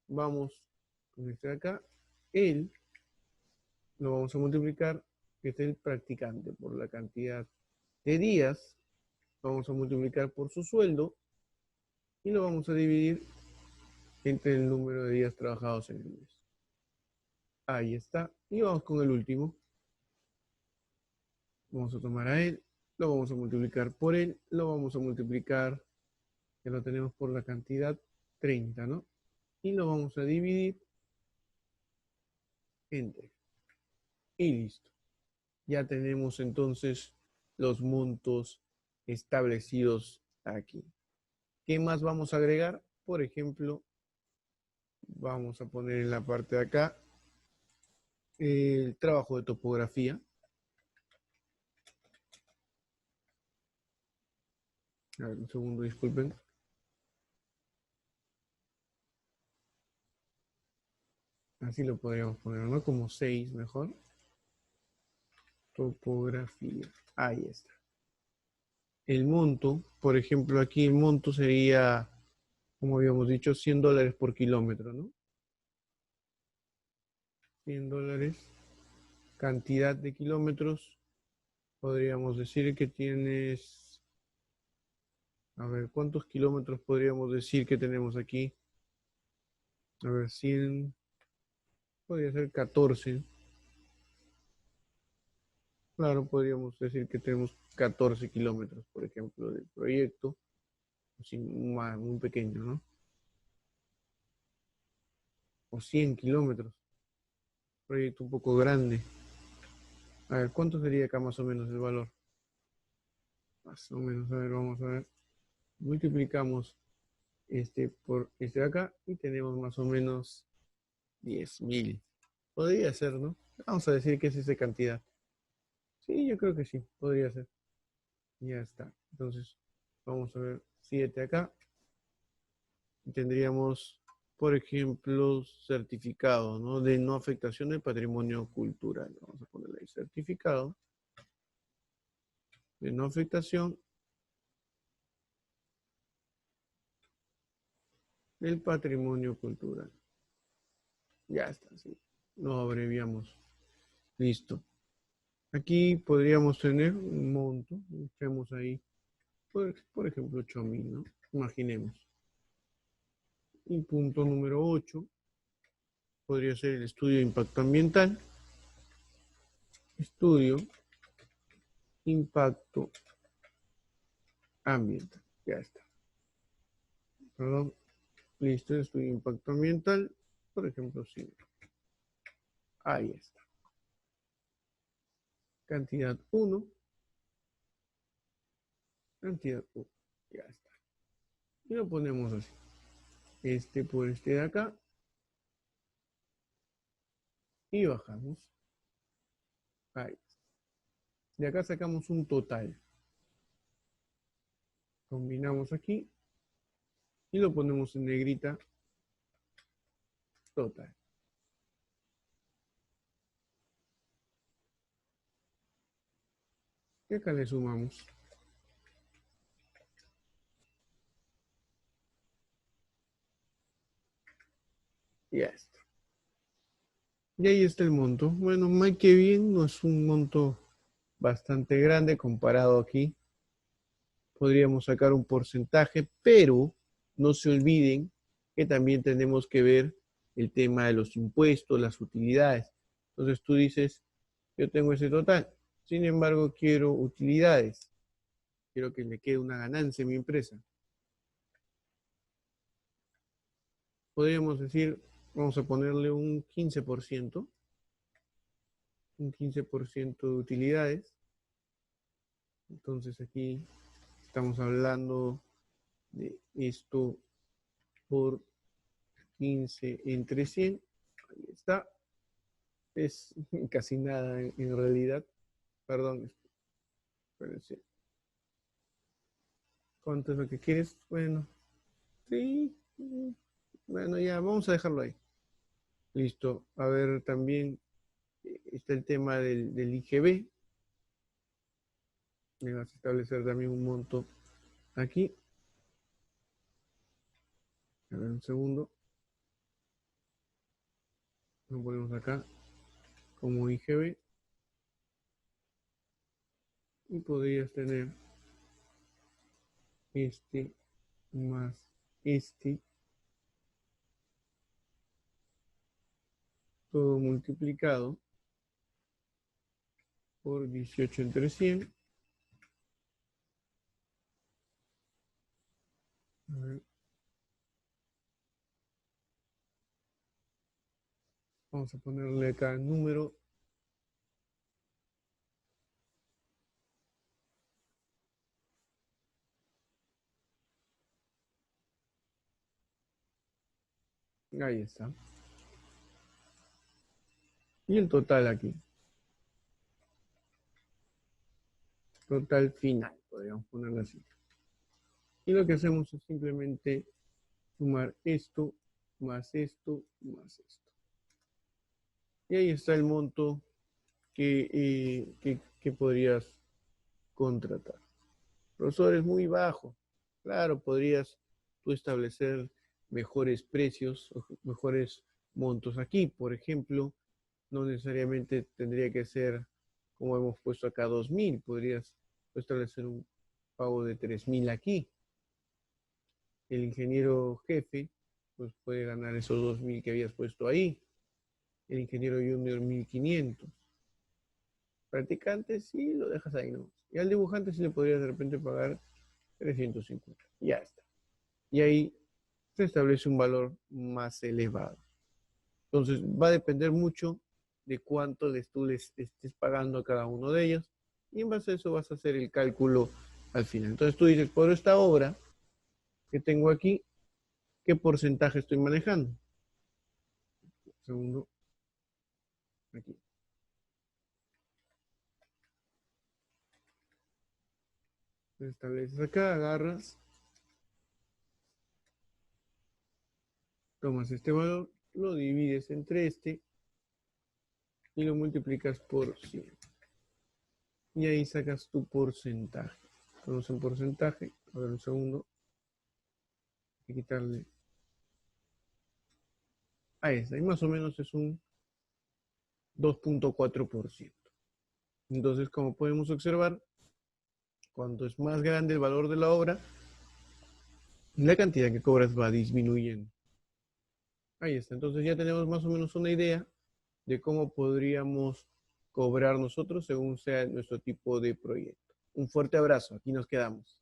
Vamos con este de acá. Él lo vamos a multiplicar, que es el practicante, por la cantidad de días. Vamos a multiplicar por su sueldo y lo vamos a dividir entre el número de días trabajados en el mes. Ahí está. Y vamos con el último. Vamos a tomar a él, lo vamos a multiplicar por él, lo vamos a multiplicar, que lo tenemos por la cantidad 30, ¿no? Y lo vamos a dividir entre. Y listo. Ya tenemos entonces los montos establecidos aquí. ¿Qué más vamos a agregar? Por ejemplo, vamos a poner en la parte de acá el trabajo de topografía. A ver, un segundo, disculpen. Así lo podríamos poner, ¿no? Como 6 mejor. Topografía. Ahí está. El monto, por ejemplo, aquí el monto sería, como habíamos dicho, $100 por kilómetro, ¿no? $100, cantidad de kilómetros. Podríamos decir que tienes, a ver, ¿cuántos kilómetros podríamos decir que tenemos aquí? A ver, 100, podría ser 14. Claro, podríamos decir que tenemos 14 kilómetros, por ejemplo, del proyecto, sin, muy pequeño, ¿no? O 100 kilómetros, proyecto un poco grande. A ver, ¿cuánto sería acá más o menos el valor? Más o menos, a ver, vamos a ver. Multiplicamos este por este de acá y tenemos más o menos 10.000. Podría ser, ¿no? Vamos a decir que es esa cantidad. Sí, yo creo que sí, podría ser. Ya está. Entonces, vamos a ver 7 acá. Y tendríamos, por ejemplo, certificado, ¿no? De no afectación del patrimonio cultural. Vamos a ponerle ahí certificado de no afectación del patrimonio cultural. Ya está, sí. Lo abreviamos. Listo. Aquí podríamos tener un monto. Busquemos ahí Por ejemplo, 8.000, ¿no? Imaginemos. Y punto número 8 podría ser el estudio de impacto ambiental. Estudio, impacto ambiental. Ya está. Perdón. Listo, estudio de impacto ambiental. Por ejemplo, 5. Ahí está. Cantidad 1. Cantidad 1. Ya está. Y lo ponemos así. Este por este de acá. Y bajamos. Ahí. De acá sacamos un total. Combinamos aquí. Y lo ponemos en negrita. Total. Y acá le sumamos. Y ya está. Y ahí está el monto. Bueno, más que bien, no es un monto bastante grande comparado aquí. Podríamos sacar un porcentaje, pero no se olviden que también tenemos que ver el tema de los impuestos, las utilidades. Entonces tú dices, yo tengo ese total, sin embargo quiero utilidades, quiero que le quede una ganancia a mi empresa. Podríamos decir, vamos a ponerle un 15%, un 15% de utilidades. Entonces aquí estamos hablando de esto por 15 entre 100. Ahí está. Es casi nada en realidad. Perdón, espérense. ¿Cuánto es lo que quieres? Bueno, sí. Bueno, ya, vamos a dejarlo ahí. Listo. A ver, también está el tema del IGB. Me vas a establecer también un monto aquí. A ver, un segundo. Lo ponemos acá como IGB. Y podrías tener este más este. Todo multiplicado por 18 entre 100. A ver. Vamos a ponerle acá el número. Ahí está. Y el total aquí. Total final, podríamos ponerlo así. Y lo que hacemos es simplemente sumar esto, más esto, más esto. Y ahí está el monto que podrías contratar. Profesor, es muy bajo. Claro, podrías tú establecer mejores precios, mejores montos aquí. Por ejemplo, no necesariamente tendría que ser como hemos puesto acá 2.000. Podrías establecer un pago de 3.000 aquí. El ingeniero jefe pues puede ganar esos 2.000 que habías puesto ahí. El ingeniero junior 1.500. Practicante sí lo dejas ahí, ¿no? Y al dibujante sí le podrías de repente pagar 350. Ya está. Y ahí se establece un valor más elevado. Entonces va a depender mucho de cuánto tú les estés pagando a cada uno de ellos. Y en base a eso vas a hacer el cálculo al final. Entonces tú dices, por esta obra que tengo aquí, ¿qué porcentaje estoy manejando? Segundo, aquí. Estableces acá, agarras, tomas este valor, lo divides entre este y lo multiplicas por 100. Y ahí sacas tu porcentaje. Ponemos un porcentaje, a ver un segundo, hay que quitarle a esa, y más o menos es un 2.4%. Entonces, como podemos observar, Cuando es más grande el valor de la obra, la cantidad que cobras va disminuyendo. Ahí está. Entonces ya tenemos más o menos una idea de cómo podríamos cobrar nosotros según sea nuestro tipo de proyecto. Un fuerte abrazo. Aquí nos quedamos.